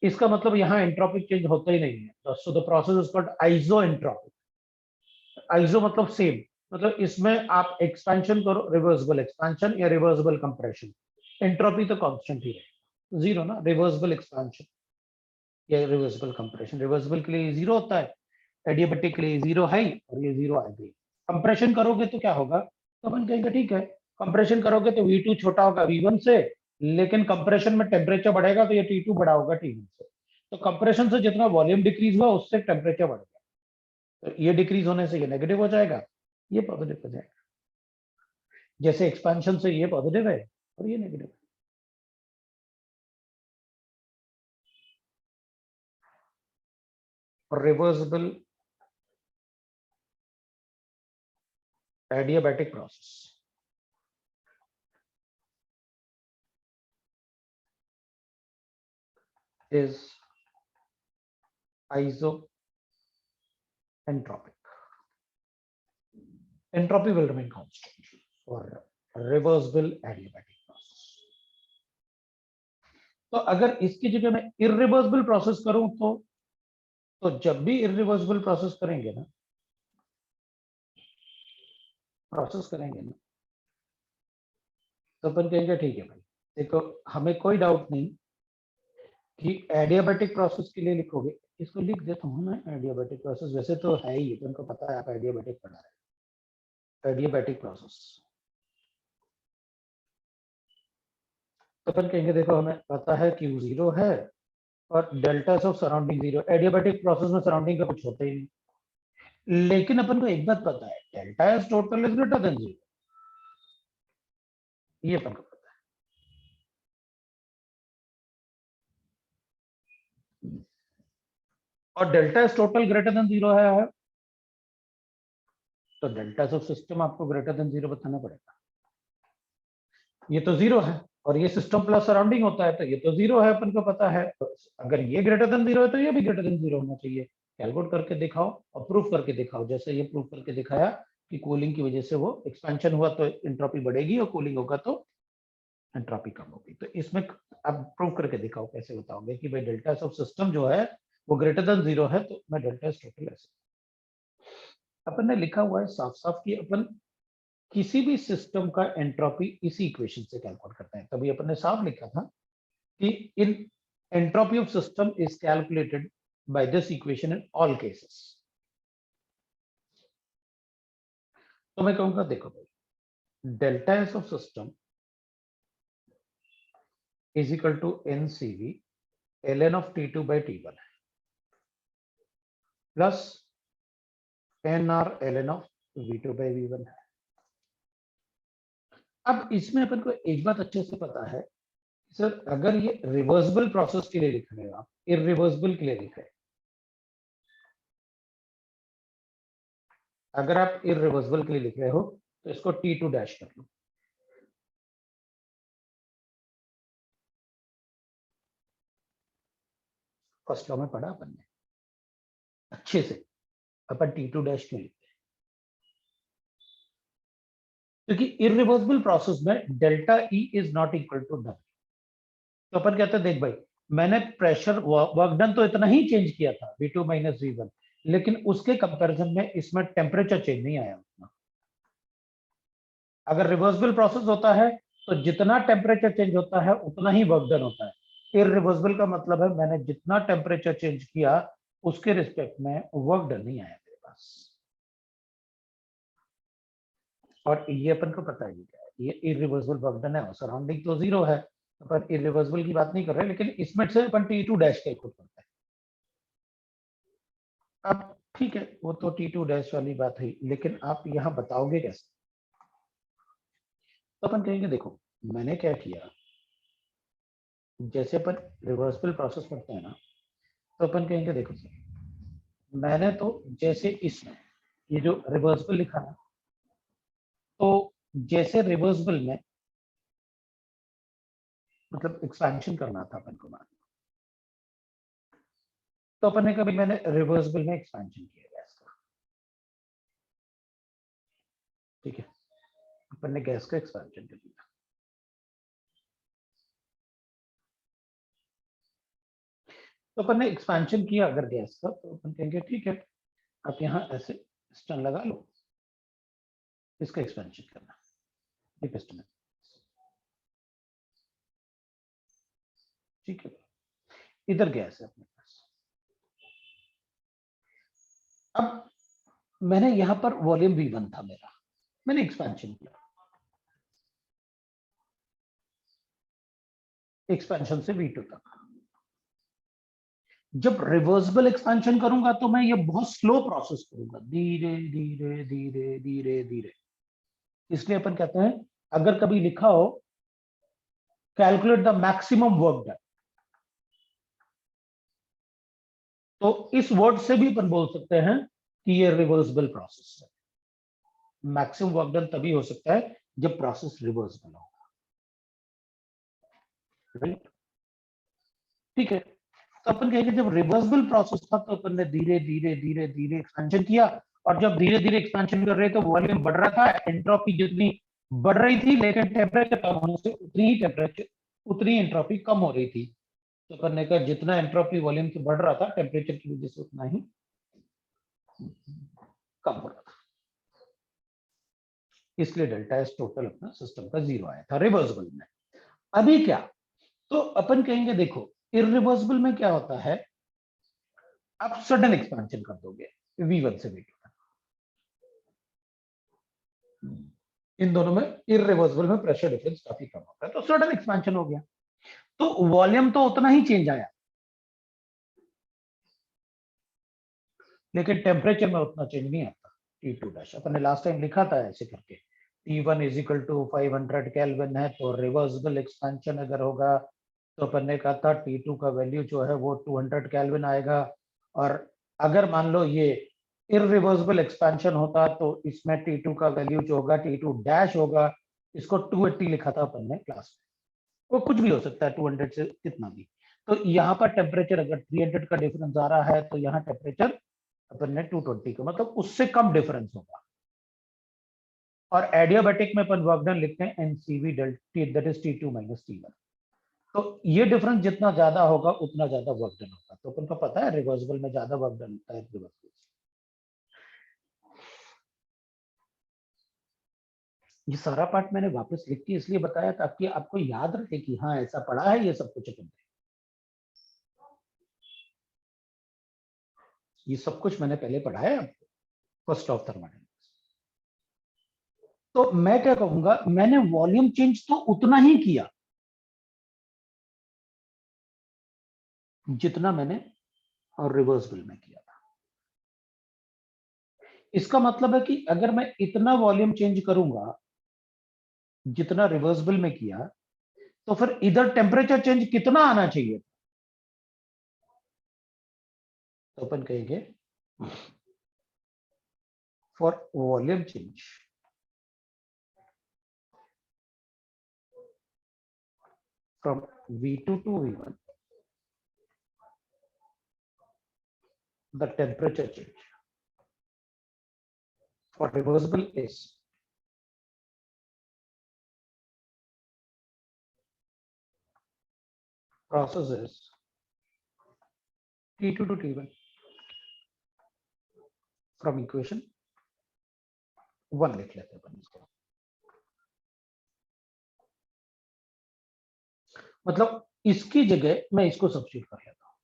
इसका मतलब यहाँ एंट्रोपिक चेंज होता ही नहीं है, so the process is called isoentropic. Iso मतलब सेम, मतलब इसमें आप एक्सपेंशन करो रिवर्सिबल एक्सपेंशन या रिवर्सिबल कंप्रेशन, एंट्रोपी तो कांस्टेंट ही है 0 ना, रिवर्सिबल एक्सपेंशन या रिवर्सिबल कंप्रेशन, रिवर्सिबल के लिए 0 होता है, एडियाबैटिक के लिए 0 है और ये 0 आएगी। कंप्रेशन करोगे तो क्या होगा, तो अपन कहेंगे ठीक है कंप्रेशन करोगे तो V2 छोटा होगा V1 से, लेकिन कंप्रेशन में टेम्परेचर बढ़ेगा तो ये T2 बड़ा होगा T1 से, तो कंप्रेशन से जितना वॉल्यूम डिक्रीज हुआ उससे टेम्परेचर बढ़ गया, तो ये डिक्रीज होने से ये नेगेटिव हो जाएगा, ये पॉजिटिव हो जाएगा, जैसे एक्सपेंशन से ये पॉजिटिव है और ये नेगेटिव है। और reversible adiabatic process is isoentropic. Entropy will remain constant for reversible adiabatic process. तो अगर इसकी जगह मैं इरिवर्सिबल प्रोसेस करूं तो जब भी इरिवर्सिबल प्रोसेस करेंगे ना तो अपन कहेंगे ठीक है भाई, देखो हमें कोई डाउट नहीं कि एडियाबैटिक प्रोसेस के लिए लिखोगे, इसको लिख देता हूँ मैं एडियाबैटिक प्रोसेस, वैसे तो है ही, अपन को पता है आप एडियाबैटिक पढ़ा रहे हैं, एडियाबैटिक प्रोसेस। तो अपन कहेंगे देखो हमें पता है Q 0 है और delta of surrounding 0, adiabatic process में सराउंडिंग का कुछ होता ही नहीं, लेकिन अपन को एक बात पता है, delta S total is greater than 0, ये अपन को पता है। और delta S total greater than 0 है तो डेल्टा ऑफ सिस्टम आपको ग्रेटर देन 0 बताना पड़ेगा। ये तो 0 है और ये सिस्टम प्लस सराउंडिंग होता है तो ये तो 0 है, अपन को पता है, तो अगर ये ग्रेटर देन 0 है तो ये भी ग्रेटर देन 0 होना चाहिए। कैलकुलेट करके दिखाओ और प्रूफ करके दिखाओ, जैसे ये प्रूफ करके दिखाया कि कूलिंग की वजह से वो एक्सपेंशन हुआ तो एंट्रोपी बढ़ेगी और कूलिंग होगा तो एंट्रोपी कम होगी। तो इसमें अब प्रूफ करके दिखाओ, कैसे बताओगे कि भाई डेल्टा ऑफ सिस्टम जो है वो ग्रेटर देन 0 है तो मैं डेल्टा टोटल ऐसे, अपन ने लिखा हुआ है साफ साफ कि अपन किसी भी सिस्टम का एंट्रोपी इसी इक्वेशन से कैलकुलेट करते हैं। तभी अपन ने साफ लिखा था कि in entropy of system is calculated by this equation in all cases. तो मैं कहूंगा देखो भाई, delta S of system is equal to NCV ln of T2 by T1 plus NR ln of V2 by V1 है। अब इसमें अपन को एक बात अच्छे से पता है सर, अगर ये रिवर्सिबल प्रोसेस के लिए लिख रहे हो आप, इरिवर्सिबल के लिए लिख रहे हैं, अगर आप इरिवर्सिबल के लिए लिख रहे हो तो इसको T2 डैश कर लो। फर्स्ट लॉ में पढ़ा अपन ने अच्छे से, अपन T2 डैश क्यों लिखते हैं? क्योंकि इरिवर्सिबल प्रोसेस में delta E is not equal to done. तो अपन कहते हैं देख भाई, मैंने प्रेशर वर्क डन तो इतना ही चेंज किया था V2 माइनस V1, लेकिन उसके कंपैरिजन में इसमें टेम्परेचर चेंज नहीं आया उतना। अगर रिवर्सिबल प्रोसेस होता है तो जितना टेम्परेचर चेंज होता है उतना ही वर्क डन होता है। इरिवर्सिबल का मतलब है मैंने जितना टेम्परेचर चेंज किया उसके रिस्पेक्ट में वर्क डन नहीं आया मेरे पास। और ये अपन को पता है क्या है, ये इरिवर्सिबल वर्क डन है, सराउंडिंग तो 0 है, अपन इरिवर्सिबल की बात नहीं कर रहे, लेकिन इसमें से अपन T2 डैश कैलकुलेट करते हैं। अब ठीक है, वो तो T2 डैश वाली बात है, लेकिन आप यहाँ बताओगे कैसे? तो अपन कहेंगे देखो मैंने क्या किया, जैसे अपन रिवर्सिबल प्रोसेस करते हैं ना, तो अपन कहेंगे देखो सर, मैंने तो जैसे इसमें ये जो रिवर्सिबल लिखा ना, तो जैसे रिवर्सिबल में मतलब एक्सपेंशन करना था अपन को, मान तो अपन ने कभी मैंने रिवर्सिबल में एक्सपेंशन किया गैस का, ठीक है, अपन ने गैस का एक्सपेंशन कर दिया। तो अपन ने एक्सपेंशन किया अगर गैस का, तो अपन कहेंगे ठीक है, आप यहाँ ऐसे स्टन लगा लो, इसका एक्सपेंशन करना, ये पिस्टन है, ठीक है, इधर गैस है अपने पास। अब मैंने यहां पर वॉल्यूम V1 था मेरा, मैंने एक्सपेंशन किया, एक्सपेंशन से V2 तक, जब रिवर्सिबल एक्सपेंशन करूंगा तो मैं ये बहुत स्लो प्रोसेस करूंगा, धीरे धीरे धीरे धीरे धीरे। इसलिए अपन कहते हैं अगर कभी लिखा हो calculate the maximum work done, तो इस वर्ड से भी अपन बोल सकते हैं कि ये रिवर्सिबल प्रोसेस है। मैक्सिमम वर्क डन तभी हो सकता है जब प्रोसेस रिवर्सिबल होगा, राइट? ठीक है, तो अपन कहेंगे जब रिवर्सिबल प्रोसेस था तो अपन ने धीरे धीरे धीरे धीरे एक्सपेंशन किया, और जब धीरे धीरे एक्सपेंशन कर रहे तो वॉल्यूम बढ़ रहा था, एंट्रोपी जितनी बढ़ रही थी, लेकिन टेम्परेचर कम होने से उतनी एंट्रोपी कम हो रही थी। तो अपन ने कहा जितना एंट्रोपी वॉल्यूम से बढ़ रहा था, टेम्परेचर की वजह से उतना ही कम हो रहा था, इसलिए डेल्टा एस टोटल अपना सिस्टम का 0 आया था रिवर्सिबल में। अभी क्या, तो अपन कहेंगे देखो इरिवर्सिबल में क्या होता है, आप सडन एक्सपेंशन कर दोगे V1 से V2 तक, इन दोनों में इरिवर्सिबल में प्रेशर डिफरेंस काफी कम होता है, तो सडन एक्सपेंशन हो गया, तो वॉल्यूम तो उतना ही चेंज आया, लेकिन टेम्परेचर में उतना चेंज नहीं आता। T2 डैश अपन ने लास्ट टाइम लिखा था ऐसे करके, T1 is equal to 500 kelvin है, तो रिवर्सिबल एक्सपेंशन अगर होगा तो अपन ने कहा था T2 का वैल्यू जो है वो 200 केल्विन आएगा, और अगर मान लो ये इरिवर्सिबल एक्सपेंशन होता तो इसमें T2 का वैल्यू जो होगा T2 डैश होगा, इसको 280 लिखा था अपन ने क्लास में, वो कुछ भी हो सकता है 200 से कितना भी। तो यहाँ पर टेम्परेचर अगर 300 का डिफरेंस आ रहा है तो यहाँ टेम्परेचर अपन ने 220 का, मतलब उससे कम डिफरेंस होगा। और एडियाबैटिक में अपन वर्क डन लिखते हैं NCV delta that is T2 minus T1, तो ये डिफरेंस जितना ज्यादा होगा उतना ज्यादा वर्क डन होगा। तो अपन को पता है रिवर्सिबल में ज्यादा वर्क डन होता है रिवर्सिबल। ये सारा पार्ट मैंने वापस लिख के इसलिए बताया ताकि आपको याद रहे कि हाँ ऐसा पढ़ा है ये सब कुछ अपन ने, ये सब कुछ मैंने पहले पढ़ा है आपको फर्स्ट ऑफ थर्मोडायनामिक्स। तो मैं क्या कहूंगा, मैंने वॉल्यूम चेंज तो उतना ही किया जितना मैंने और रिवर्सिबल में किया था। इसका मतलब है कि अगर मैं इतना वॉल्यूम चेंज करूंगा जितना रिवर्सिबल में किया, तो फिर इधर टेम्परेचर चेंज कितना आना चाहिए, तो अपन कहेंगे for volume change from V2 to V1 the temperature change for reversible is process is T2 to T1 from equation 1 लिख लेते हैं इसको। मतलब इसकी जगह मैं इसको सब्स्टिट्यूट कर लेता हूं,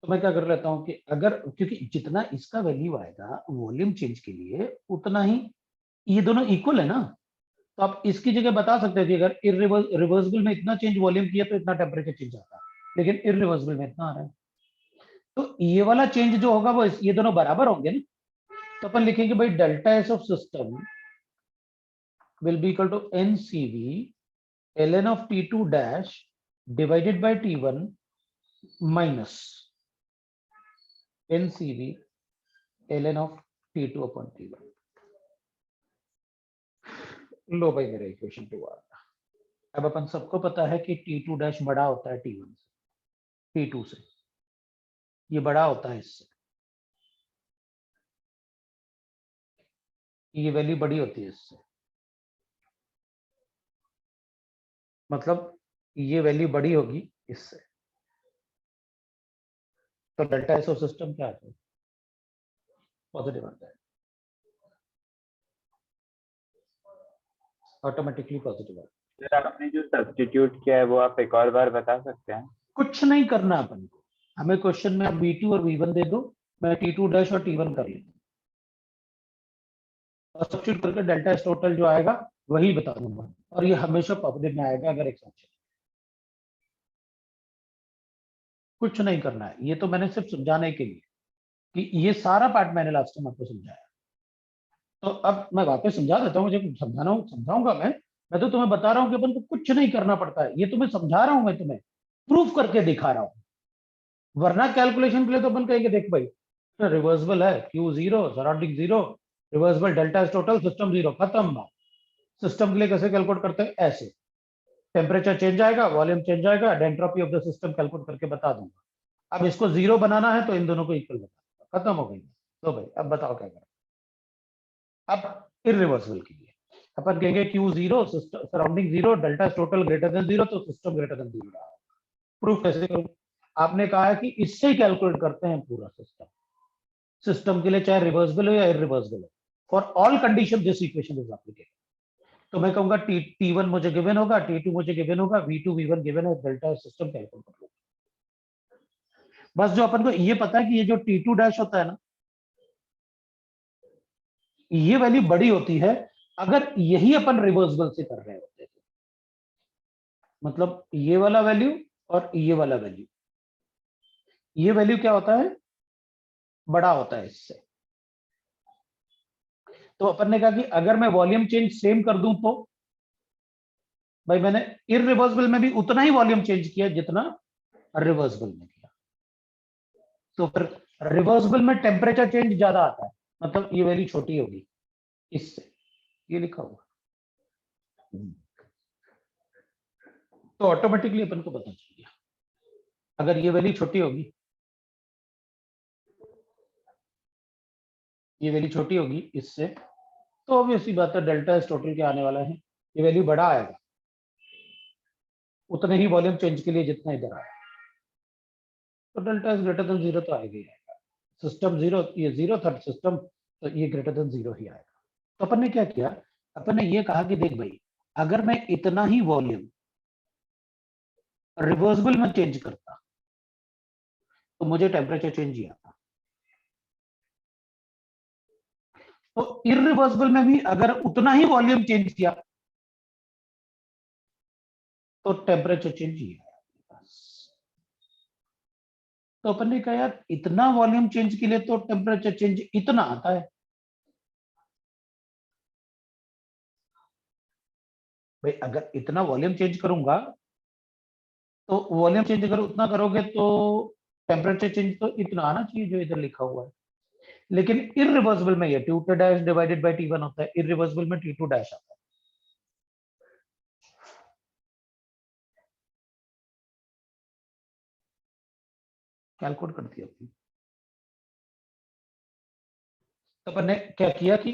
तो मैं क्या कर लेता हूं कि अगर, क्योंकि जितना इसका वैल्यू आएगा वॉल्यूम चेंज के लिए उतना ही ये दोनों इक्वल है ना, तो आप इसकी जगह बता सकते हैं कि अगर रिवर्सिबल में इतना चेंज वॉल्यूम किया तो इतना टेम्परेचर चेंज आता है, लेकिन इरिवर्सिबल में इतना आ रहा है, तो ये वाला चेंज जो होगा वो ये दोनों बराबर होंगे ना। तो अपन लिखेंगे भाई delta S of system will be equal to NCV ln of T2 dash divided by T1 minus NCV ln of T2 upon T1। लो भाई मेरा इक्वेशन 2 आ गया। अब अपन सबको पता है कि T2 डैश बड़ा होता है T1 से, T2 से ये बड़ा होता है इससे, ये वैल्यू बड़ी होती है इससे, मतलब ये वैल्यू बड़ी होगी इससे, तो डेल्टा एस ऑफ सिस्टम क्या आता है, पॉजिटिव आता है, ऑटोमेटिकली पॉजिटिव आता है। सर आपने जो सब्स्टिट्यूट किया है वो आप एक और बार बता सकते हैं? कुछ नहीं करना अपन को, हमें क्वेश्चन में आप V2 और V1 दे दो, मैं T2 डैश और T1 कर लेता हूँ और सब्स्टिट्यूट करके डेल्टा एस टोटल जो आएगा वही बता दूंगा, और ये हमेशा पॉजिटिव में आएगा अगर एक्सपेंशन। कुछ नहीं करना है, ये तो मैंने सिर्फ समझाने के लिए कि ये सारा पार्ट मैंने लास्ट टाइम आपको समझाया। तो अब मैं वापस समझा देता हूँ, मुझे समझाना समझाऊंगा मैं तो तुम्हें बता रहा हूँ कि अपन को कुछ नहीं करना पड़ता है, ये तुम्हें समझा रहा हूँ, मैं तुम्हें प्रूफ करके दिखा रहा हूँ। वरना कैलकुलेशन के लिए तो अपन कहेंगे देख भाई रिवर्सिबल है, Q zero, surrounding zero, reversible delta is total, system zero, खत्म बात। सिस्टम के लिए कैसे कैलकुलेट करते हैं? ऐसे टेम्परेचर चेंज आएगा, वॉल्यूम चेंज आएगा, entropy of the system calculate करके बता दूंगा। अब इसको जीरो बनाना है तो इन दोनों को इक्वल बता, खत्म हो गई। तो भाई अब बताओ क्या करें। अब इरिवर्सिबल के लिए अपन कहेंगे Q zero, surrounding zero, delta total greater than zero, तो system greater than zero. Proof कैसे करूं? आपने कहा है कि इससे ही कैलकुलेट करते हैं पूरा सिस्टम। सिस्टम के लिए चाहे रिवर्सिबल हो या इरिवर्सिबल हो, for all condition this equation is applicable. तो मैं कहूंगा T1 मुझे गिवन होगा, T2 मुझे गिवन होगा, V2 V1 गिवन है, डेल्टा सिस्टम कैलकुलेट कर लो। बस जो अपन को ये पता है कि ये जो T2 डैश होता है ना, ये वैल्यू बड़ी होती है अगर यही अपन रिवर्सिबल से कर रहे होते थे। मतलब ये वाला वैल्यू और ये वाला वैल्यू, ये वैल्यू क्या होता है? बड़ा होता है इससे। तो अपन ने कहा कि अगर मैं वॉल्यूम चेंज सेम कर दूं तो भाई मैंने इरिवर्सिबल में भी उतना ही वॉल्यूम चेंज किया जितना रिवर्सिबल में किया। तो फिर रिवर्सिबल में टेम्परेचर चेंज ज्यादा आता है, मतलब ये वैल्यू छोटी होगी इससे, ये लिखा हुआ। तो ऑटोमेटिकली अपन को पता चल गया अगर ये वैल्यू छोटी होगी, ये वैल्यू छोटी होगी इससे, तो ऑब्वियसली बात है डेल्टा एस टोटल क्या आने वाला है, ये वैल्यू बड़ा आएगा उतने ही वॉल्यूम चेंज के लिए जितना इधर आया। तो delta S greater than zero तो आएगा ही आएगा। सिस्टम जीरो, ये जीरो था सिस्टम, तो ये ग्रेटर देन जीरो ही आएगा। तो अपन ने क्या किया? अपन ने ये कहा कि देख भाई अगर मैं इतना ही वॉल्यूम रिवर्सिबल में चेंज करता तो मुझे टेम्परेचर चेंज ही आता। तो इरिवर्सिबल में भी अगर उतना ही वॉल्यूम चेंज किया तो टेम्परेचर चेंज ही आएगा। तो अपन ने कहा यार इतना वॉल्यूम चेंज के लिए तो टेम्परेचर चेंज इतना आता है। भाई अगर इतना वॉल्यूम चेंज करूंगा तो वॉल्यूम चेंज अगर उतना करोगे तो टेम्परेचर चेंज तो इतना आना चाहिए जो इधर लिखा हुआ है। लेकिन इरिवर्सिबल में ये T2 dash divided by T1 होता है, इरिवर्सिबल में T2 डैश आता है। कैलकुलेट कर दिया अपनी। तो अपन ने क्या किया कि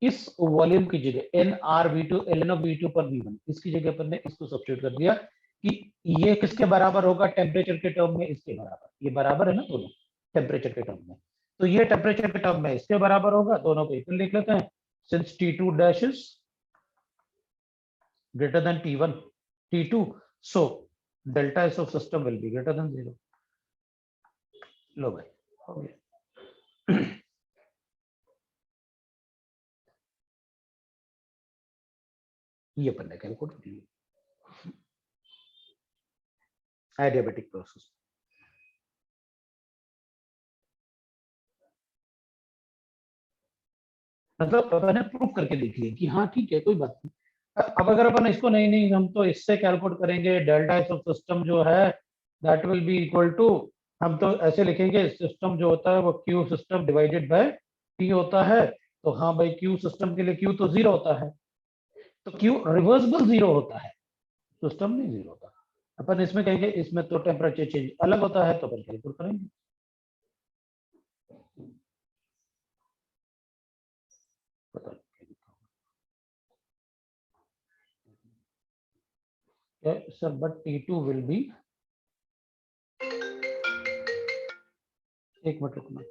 इस वॉल्यूम की जगह NR V2 ln of V2 पर V1, इसकी जगह अपन ने इसको सब्स्टिट्यूट कर दिया कि ये किसके बराबर होगा? टेम्परेचर के टर्म में इसके बराबर। ये बराबर है ना दोनों टेम्परेचर के टर्म में, तो ये टेम्परेचर के टर्म में इसके बराबर होगा। दोनों को इक्वल लिख लेते हैं। Since T2 dash is greater than T1 T2, so delta S of system will be greater than 0। लो भाई हो गया। ये अपन ने कैलकुलेट कर लिया एडियाबेटिक प्रोसेस। मतलब अपन ने प्रूव करके देख लिया कि हाँ ठीक है कोई बात नहीं। अब अगर अपन इसको नहीं नहीं हम तो इससे कैलकुलेट करेंगे, डेल्टा एस ऑफ सिस्टम जो है that will be equal to, हम तो ऐसे लिखेंगे सिस्टम जो होता है वो Q system divided by T होता है। तो हाँ भाई क्यू सिस्टम के लिए क्यू तो जीरो होता है, तो क्यू रिवर्सिबल जीरो होता है, सिस्टम नहीं जीरो होता। अपन इसमें कहेंगे इसमें तो टेम्परेचर चेंज अलग होता है, तो अपन कैलकुलेट करेंगे। पता sir but T2 will be, एक मिनट रुकना।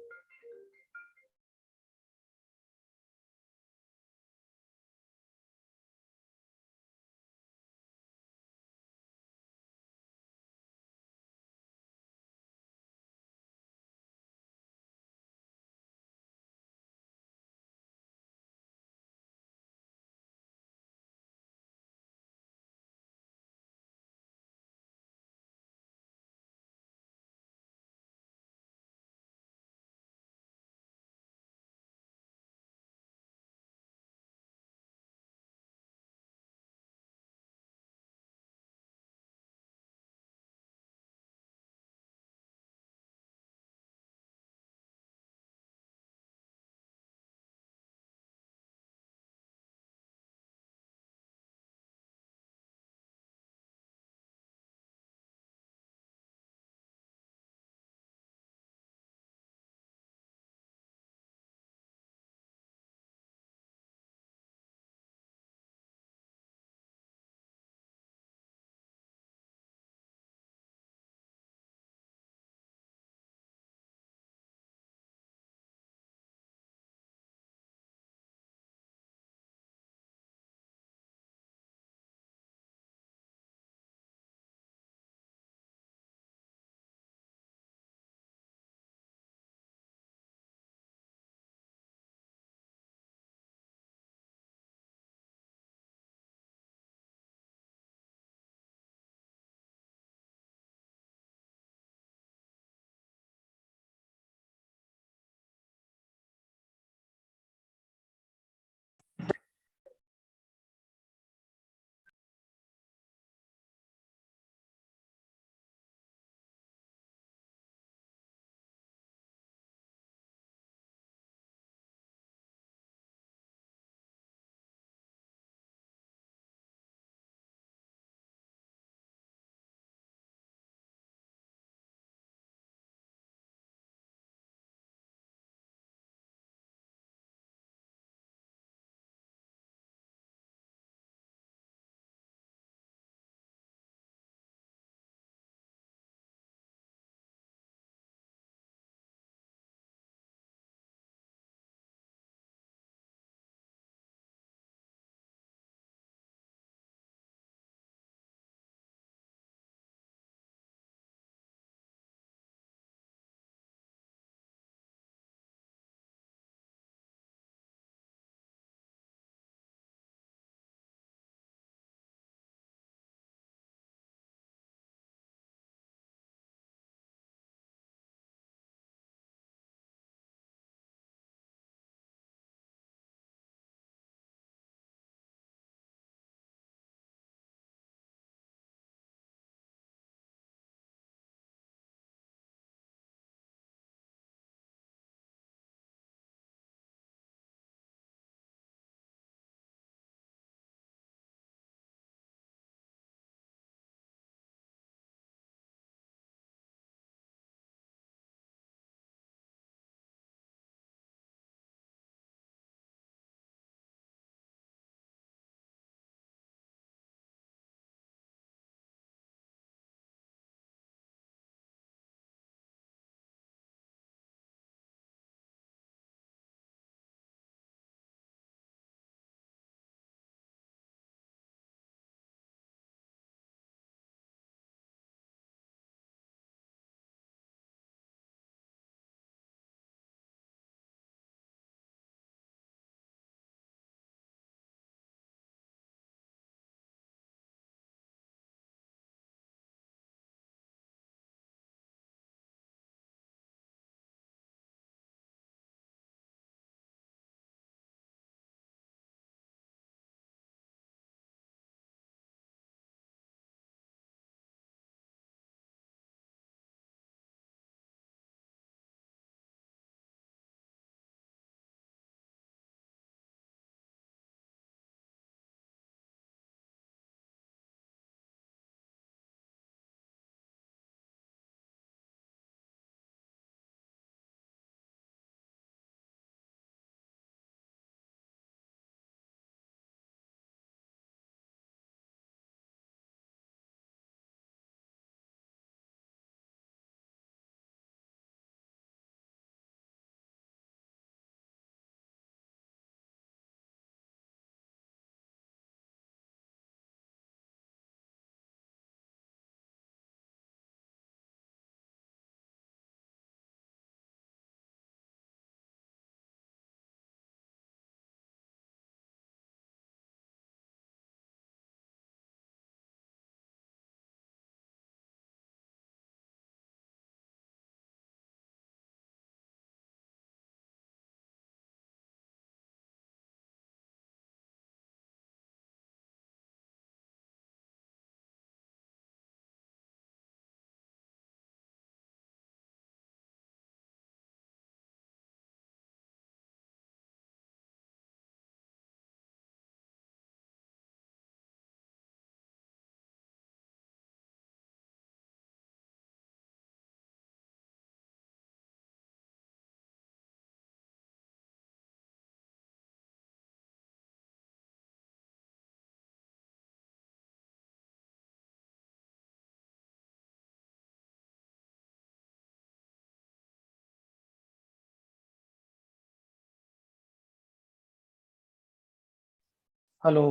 हेलो,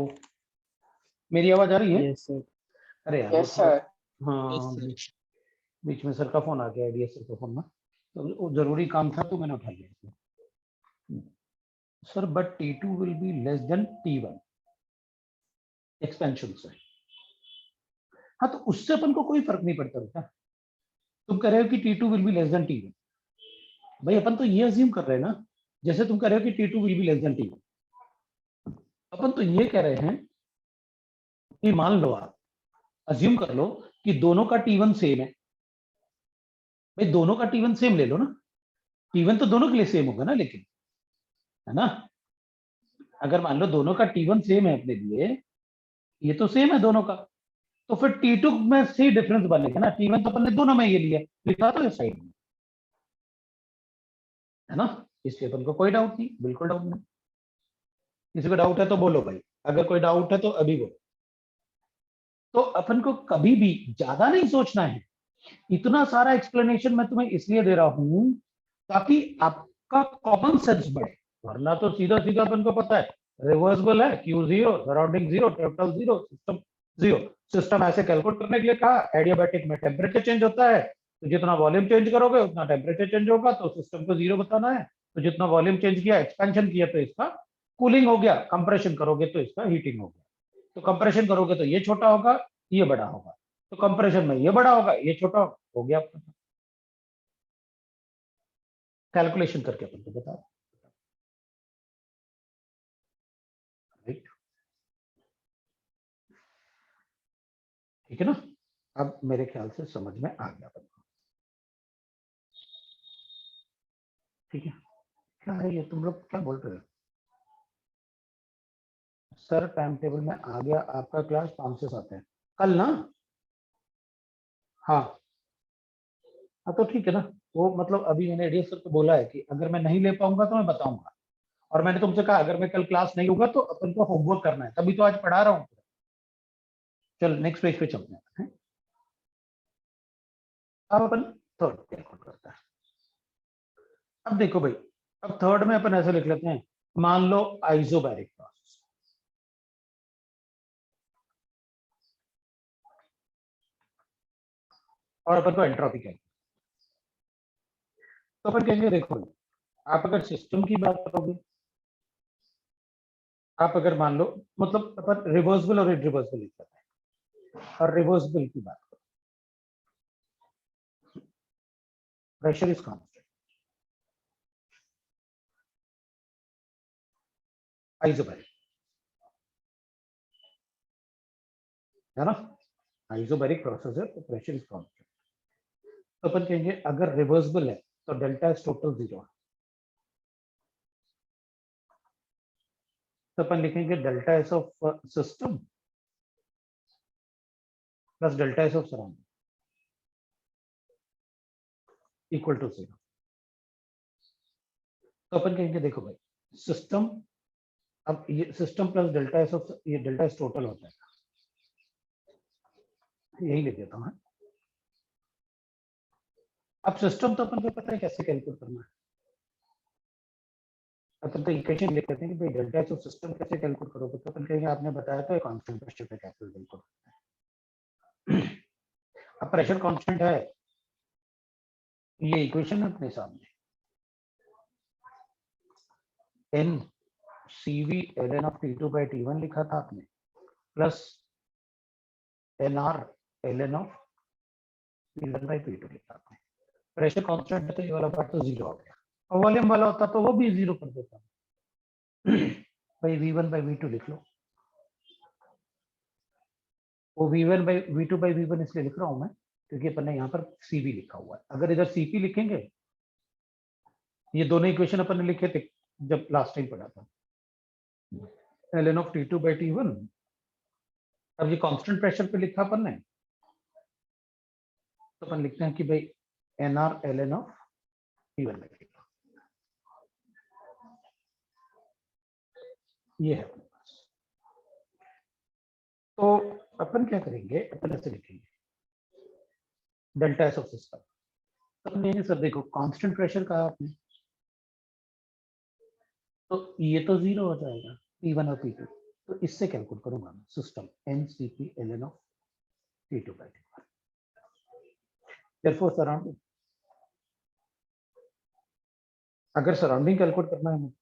मेरी आवाज आ रही है? Yes sir. अरे यार, यस सर। हाँ, बीच में सर का फोन आ गया, आईडीएस सर का फोन ना, तो वो जरूरी काम था तो मैंने उठा लिया। Sir but T2 will be less than T1 expansion से। हाँ, तो उससे अपन को कोई फर्क नहीं पड़ता बेटा। तुम कह रहे हो कि T2 will be less than T1, भाई अपन तो ये अज्यूम कर रहे हैं ना, जैसे तुम कह रहे हो कि T2 will be less than T1, अपन तो ये कह रहे हैं कि मान लो, आप अज्यूम कर लो कि दोनों का T1 सेम है। भाई दोनों का T1 सेम ले लो ना, T1 तो दोनों के लिए सेम होगा ना, लेकिन है ना, अगर मान लो दोनों का T1 सेम है अपने लिए, ये तो सेम है दोनों का, तो फिर T2 में से डिफरेंस बनेगा ना। T1 तो अपन ने दोनों में ये लिया, लिखा तो इस साइड में, है ना, इसलिए अपन को कोई डाउट नहीं, बिल्कुल डाउट नहीं। किसी को डाउट है तो बोलो भाई, अगर कोई डाउट है तो अभी बोलो। तो अपन को कभी भी ज्यादा नहीं सोचना है, इतना सारा एक्सप्लेनेशन मैं तुम्हें इसलिए दे रहा हूं ताकि आपका कॉमन सेंस बढ़े, वरना तो सीधा सीधा अपन को पता है रिवर्सिबल है, Q zero, surrounding zero, total zero, system zero. System ऐसे कैलकुलेट करने के लिए कहा, एडियाबैटिक में टेम्परेचर चेंज होता है, तो जितना वॉल्यूम चेंज करोगे उतना टेम्परेचर चेंज होगा, तो सिस्टम को जीरो बताना है। तो जितना वॉल्यूम चेंज किया, एक्सपेंशन किया, तो इसका कूलिंग हो गया, कंप्रेशन करोगे तो इसका हीटिंग हो गया। तो कंप्रेशन करोगे तो ये छोटा होगा, ये बड़ा होगा, तो कंप्रेशन में ये बड़ा होगा, ये छोटा होगा, हो गया आपका कैलकुलेशन करके अपन को बताओ, राइट? ठीक है ना, अब मेरे ख्याल से समझ में आ गया अपन को। ठीक है, क्या है ये, तुम लोग क्या बोल रहे हो? सर टाइम टेबल में आ गया, आपका क्लास 5 से 7 है कल ना? हाँ हाँ, तो ठीक है ना, वो मतलब अभी मैंने एडीएस सर को बोला है कि अगर मैं नहीं ले पाऊंगा तो मैं बताऊंगा, और मैंने तुमसे कहा अगर मैं कल क्लास नहीं होगा तो अपन को होमवर्क करना है, तभी तो आज पढ़ा रहा हूँ। चल नेक्स्ट पेज पे चलते हैं। अब अपन थर्ड कैलकुलेट करते हैं। अब देखो भाई, अब थर्ड में अपन ऐसे लिख लेते हैं, मान लो आइसोबैरिक प्रोसेस, और अपन को एंट्रोपी कहेंगे। तो अपन कहेंगे देखो, आप अगर सिस्टम की बात करोगे, आप अगर मान लो, मतलब अपन रिवर्सिबल और इरिवर्सिबल लिख लेते हैं, और रिवर्सिबल की बात करो, प्रेशर इज कांस्टेंट, आइसोबैरिक है ना, आइसोबैरिक प्रोसेस है तो प्रेशर इज कांस्टेंट। तो अपन कहेंगे अगर रिवर्सिबल है तो डेल्टा एस टोटल जीरो है, तो अपन लिखेंगे delta S of system plus delta S of surrounding equal to zero. तो अपन कहेंगे देखो भाई, सिस्टम, अब ये system plus delta S of, ये डेल्टा एस टोटल होता है, यही लिख देता हूँ। अब सिस्टम तो अपन को पता है कैसे कैलकुलेट करना है, अपन तो इक्वेशन लिख लेते हैं कि भाई डेल्टा एस ऑफ सिस्टम कैसे कैलकुलेट करोगे, तो अपन कहेंगे आपने बताया तो कांस्टेंट प्रेशर पे कैसे कैलकुलेट करना है। अब प्रेशर कांस्टेंट है, ये इक्वेशन है अपने सामने, n CV ln of T2 by T1 लिखा था आपने, plus NR ln of P1 by P2 लिखा आपने। प्रेशर कांस्टेंट है तो ये वाला पार्ट तो जीरो हो गया, और वॉल्यूम वाला होता तो वो भी जीरो कर देता। भाई V1 by V2 लिख लो, वो V1 by V2 by V1 इसलिए लिख रहा हूं मैं क्योंकि अपन ने यहाँ पर CV लिखा हुआ है। अगर इधर CP लिखेंगे, ये दोनों इक्वेशन अपन ने लिखे थे जब लास्ट टाइम पढ़ा था, ln of T2 by T1, अब ये कांस्टेंट प्रेशर पे लिखा अपन ने, तो अपन लिखते हैं कि भाई NR ln of P1 by P2, ये है अपने पास। तो अपन क्या करेंगे, अपन ऐसे लिखेंगे डेल्टा एस ऑफ सिस्टम, तो अपन कहेंगे सर देखो कांस्टेंट प्रेशर कहा आपने, तो ये तो जीरो हो जाएगा P1 और P2, तो इससे कैलकुलेट करूंगा मैं system NCP ln of T2 by T1। therefore surrounding, अगर सराउंडिंग कैलकुलेट करना है मुझे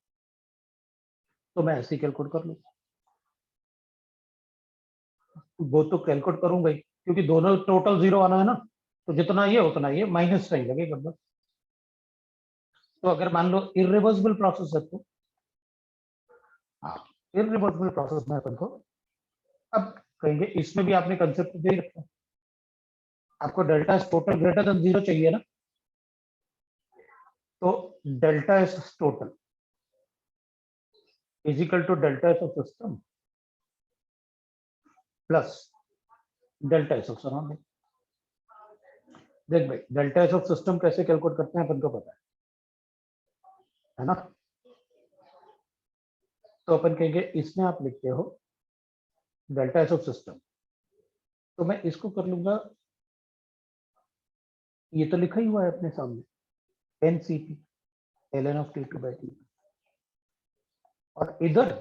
तो मैं ऐसे कैलकुलेट कर लूँ, वो तो कैलकुलेट करूंगा ही क्योंकि दोनों टोटल जीरो आना है ना, तो जितना ये उतना ये माइनस साइन लगेगा बस। तो अगर मान लो इरिवर्सिबल प्रोसेस है तो हाँ, इरिवर्सिबल प्रोसेस में अपन को अब कहेंगे, इसमें भी आपने कंसेप्ट दे रखा है, आपको delta S total greater than zero चाहिए ना, तो delta S total is equal to delta S of system plus delta S of surrounding. देख भाई, डेल्टा एस ऑफ सिस्टम कैसे कैलकुलेट करते हैं अपन को पता है ना, तो अपन कहेंगे इसमें आप लिखते हो डेल्टा एस ऑफ सिस्टम, तो मैं इसको कर लूंगा, ये तो लिखा ही हुआ है अपने सामने NCP ln of T2 by T, और इधर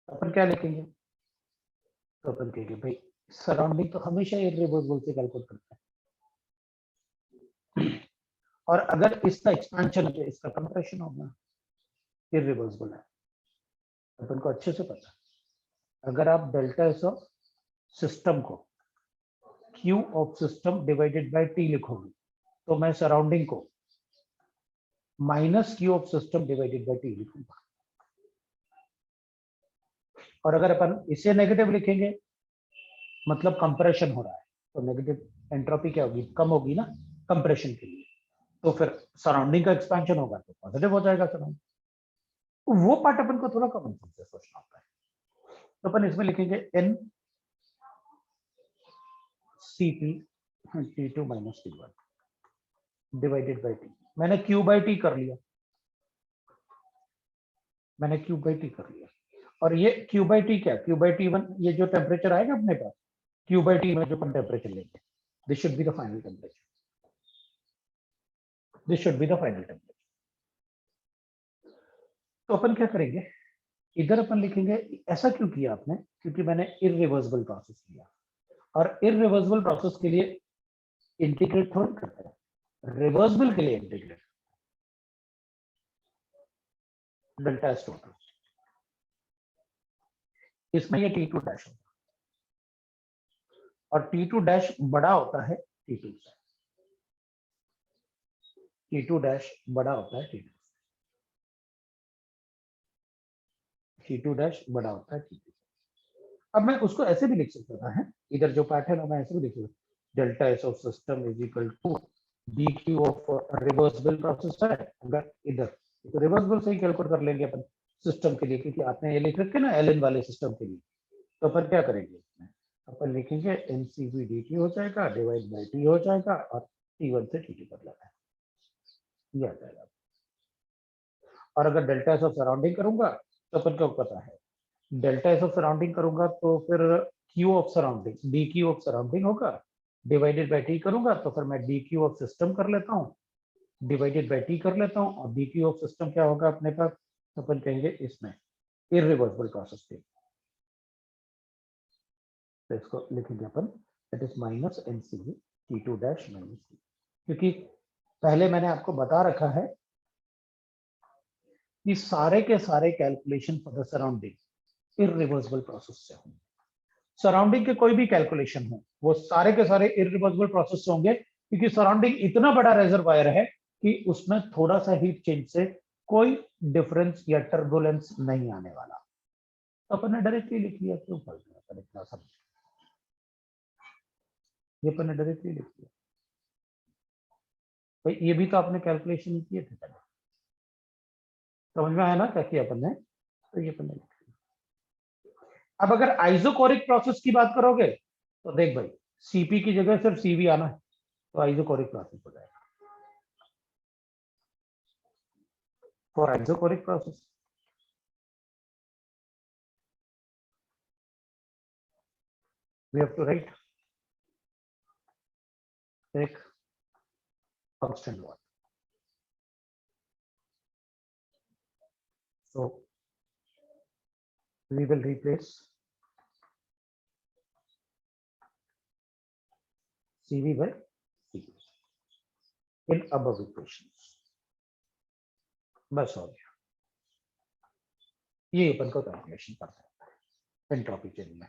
अपन क्या लिखेंगे, तो अपन कहेंगे भाई सराउंडिंग तो हमेशा इरिवर्सिबल से कैलकुलेट करता है, और अगर इसका एक्सपेंशन है इसका कंप्रेशन होगा, इरिवर्सिबल है, अपन को अच्छे से पता है। अगर आप डेल्टा एस ऑफ सिस्टम को Q of system divided by T लिखोगे, तो मैं सराउंडिंग को minus Q of system divided by T लिखूंगा, और अगर अपन इसे नेगेटिव लिखेंगे मतलब कंप्रेशन हो रहा है, तो नेगेटिव एंट्रोपी क्या होगी, कम होगी ना कंप्रेशन के लिए, तो फिर सराउंडिंग का एक्सपेंशन होगा तो पॉजिटिव हो जाएगा सराउंडिंग। तो वो पार्ट अपन को थोड़ा कॉमन सेंस से सोचना होता है, तो अपन इसमें लिखेंगे NCP T2 minus T1 divided by T। मैंने Q by T कर लिया, मैंने Q by T कर लिया, और ये Q by T क्या, Q by T1 ये जो टेम्परेचर आएगा अपने पास Q by T में जो अपन टेम्परेचर लेंगे, this should be the final temperature, this should be the final temperature. तो अपन क्या करेंगे, इधर अपन लिखेंगे, ऐसा क्यों किया आपने, क्योंकि मैंने इरिवर्सिबल प्रोसेस किया, और इरिवर्सिबल प्रोसेस के लिए इंटीग्रेट थोड़ी करते हैं, रिवर्सिबल के लिए इंटीग्रेट, डेल्टा एस टोटल, इसमें ये T2 डैश होता है, और T2 डैश बड़ा होता है T2 से, T2 डैश बड़ा होता है T2 से, T2 डैश बड़ा होता है T2 से। अब मैं उसको ऐसे भी लिख सकता है, इधर जो पार्ट है ना मैं ऐसे भी लिख सकता, delta S of system is equal to dq of reversible process है, अगर इधर तो रिवर्सिबल से ही कैलकुलेट कर लेंगे अपन सिस्टम के लिए, क्योंकि आपने ये लिख रखे ना ln वाले सिस्टम के लिए, तो अपन क्या करेंगे इसमें, अपन लिखेंगे NCP dt हो जाएगा डिवाइड बाय T हो जाएगा, और T1 से T2 कर लेना है, ये आ जाएगा। और अगर डेल्टा एस ऑफ सराउंडिंग करूंगा तो अपन को पता है, डेल्टा एस ऑफ सराउंडिंग करूंगा तो फिर Q of surrounding dq of surrounding होगा, डिवाइडेड बाय T करूंगा तो फिर मैं dq ऑफ सिस्टम कर लेता हूँ, डिवाइडेड बाय T कर लेता हूँ, और dq ऑफ सिस्टम क्या होगा अपने पास, तो अपन कहेंगे इसमें इरिवर्सिबल प्रोसेस के, तो इसको लिखेंगे अपन, that is minus NCP T2 dash minus T, क्योंकि पहले मैंने आपको बता रखा है कि सारे के सारे calculation for the surrounding irreversible process से होंगे, सराउंडिंग के कोई भी कैलकुलेशन हो वो सारे के सारे इरिवर्सिबल प्रोसेस से होंगे, क्योंकि सराउंडिंग इतना बड़ा रेजर्वायर है कि उसमें थोड़ा सा हीट चेंज से कोई डिफरेंस या टर्बुलेंस नहीं आने वाला, तो अपन ने डायरेक्टली लिख लिया, क्यों फर्क है इतना सब, ये अपन ने डायरेक्टली लिख लिया भाई, ये भी तो आपने कैलकुलेशन किए थे पहले, समझ में आया ना क्या किया अपन ने, तो ये अपन ने लिख लिया। अब अगर आइसोकोरिक प्रोसेस की बात करोगे तो देख भाई, CP की जगह सिर्फ CV आना है, तो आइसोकोरिक प्रोसेस हो जाएगा, for isochoric process we have to write एक constant one, so we will replace CV by CV in above equations. बस हो गया, ये अपन को कैलकुलेशन करना है एंट्रोपी चेंज में,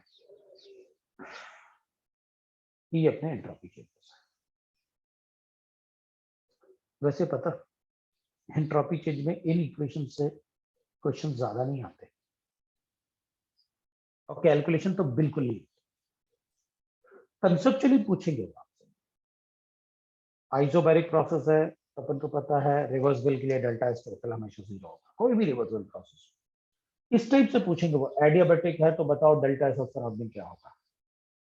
ये अपने एंट्रोपी चेंजेस है। वैसे पता एंट्रोपी चेंज में इन इक्वेशन से क्वेश्चन ज्यादा नहीं आते और कैलकुलेशन तो बिल्कुल नहीं, कंसेप्चुअली पूछेंगे वो आपसे। आइसोबैरिक प्रोसेस है, अपन को पता है रिवर्सिबल के लिए डेल्टा एस टोटल हमेशा 0 होगा, कोई भी रिवर्सिबल प्रोसेस। इस टाइप से पूछेंगे वो, एडियाबेटिक है तो बताओ डेल्टा एस ऑफ सराउंडिंग क्या होगा,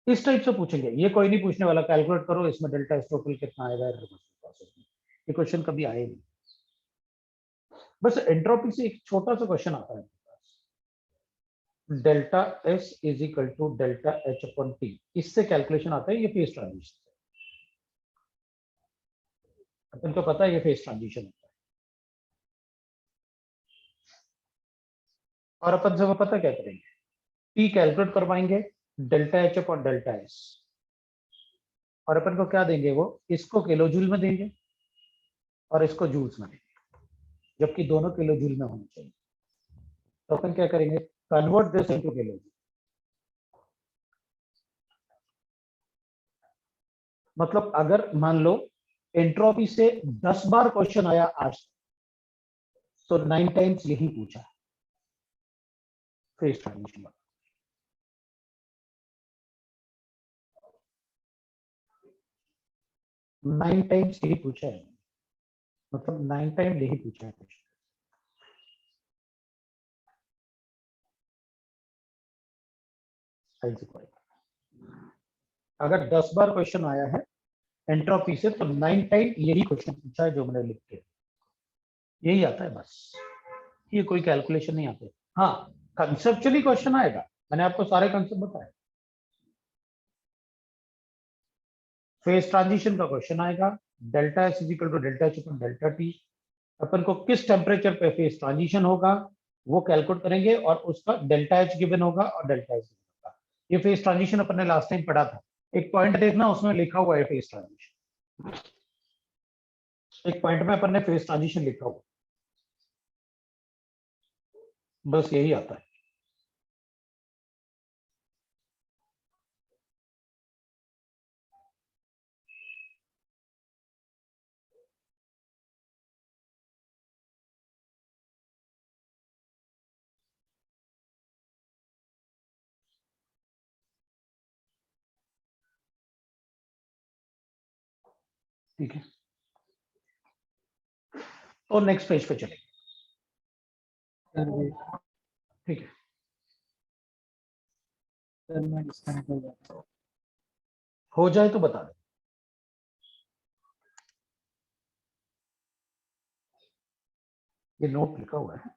इस टाइप से पूछेंगे। ये कोई नहीं पूछने वाला कैलकुलेट करो इसमें डेल्टा एस टोटल कितना आएगा रिवर्सिबल प्रोसेस में, ये क्वेश्चन कभी आए नहीं। बस एंट्रोपी से एक छोटा सा क्वेश्चन आता है, delta S is equal to delta H upon T, इससे कैलकुलेशन आता है, ये फेज ट्रांजिशन से अपन को पता है ये फेज ट्रांजिशन होता है। और अपन से वो पता क्या करेंगे, टी कैलकुलेट करवाएंगे delta H upon delta S, और अपन को क्या देंगे वो, इसको किलो जूल में देंगे और इसको जूल्स में देंगे, जबकि दोनों किलो जूल में होने चाहिए। तो अपन क्या करेंगे, convert this into kilo joule. मतलब अगर मान लो एंट्रोपी से 10 बार क्वेश्चन आया आज, तो 9 टाइम्स यही पूछा फेज ट्रांजिशन में। नाइन टाइम्स यही पूछा है, मतलब 9 टाइम यही पूछा है क्वेश्चन। अगर 10 बार क्वेश्चन आया है एंट्रोपी से, तो 9 टाइम यही क्वेश्चन पूछा है जो मैंने लिख के, यही आता है बस, ये कोई कैलकुलेशन नहीं आते। हाँ कंसेप्चुअली क्वेश्चन आएगा, मैंने आपको सारे कंसेप्ट बताए। फेज ट्रांजिशन का क्वेश्चन आएगा, delta S is equal to delta H upon delta T, अपन को किस टेम्परेचर पे फेज ट्रांजिशन होगा वो कैलकुलेट करेंगे, और उसका डेल्टा एच गिवन होगा और डेल्टा एच गिवन होगा। ये फेज ट्रांजिशन अपन ने लास्ट टाइम पढ़ा था, एक पॉइंट देखना उसमें लिखा हुआ है फेज ट्रांजिशन, एक पॉइंट में अपन ने फेज ट्रांजिशन लिखा हुआ, बस यही आता है। ठीक है, तो नेक्स्ट पेज पे चलेंगे। ठीक है, सर मैं डिस्कनेक्ट हो जाता हूँ। हो जाए तो बता दे। ये नोट लिखा हुआ है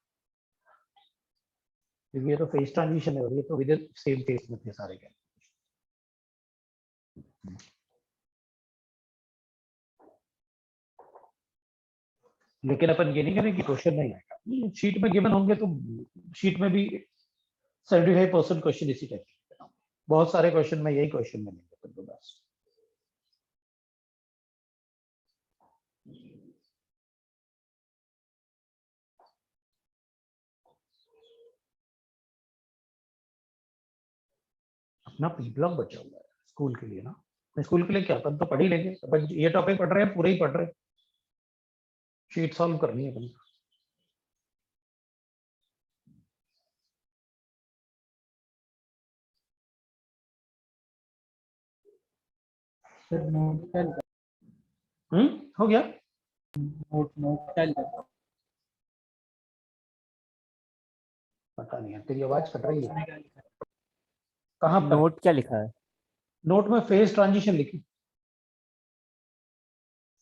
क्योंकि ये तो फेज ट्रांजिशन है और ये तो विद सेम फेज में थे सारे के। लेकिन अपन ये नहीं करें कि क्वेश्चन नहीं आएगा, शीट में गिवन होंगे तो शीट में भी 75% क्वेश्चन इसी टाइप के, बहुत सारे क्वेश्चन में यही क्वेश्चन मिलेंगे अपन को बस। अपना पी ब्लॉक बचा हुआ है स्कूल के लिए ना, स्कूल के लिए क्या अपन तो पढ़ ही लेंगे, अपन ये टॉपिक पढ़ रहे हैं पूरे ही पढ़ रहे हैं, शीट सॉल्व करनी है अपन को। सर नोट क्या लिखा, हो गया, नोट नोट क्या लिखा, पता नहीं है, तेरी आवाज कट रही है, उसमें क्या लिखा है? कहाँ पर? नोट क्या लिखा है? नोट में फेज ट्रांजिशन लिखी,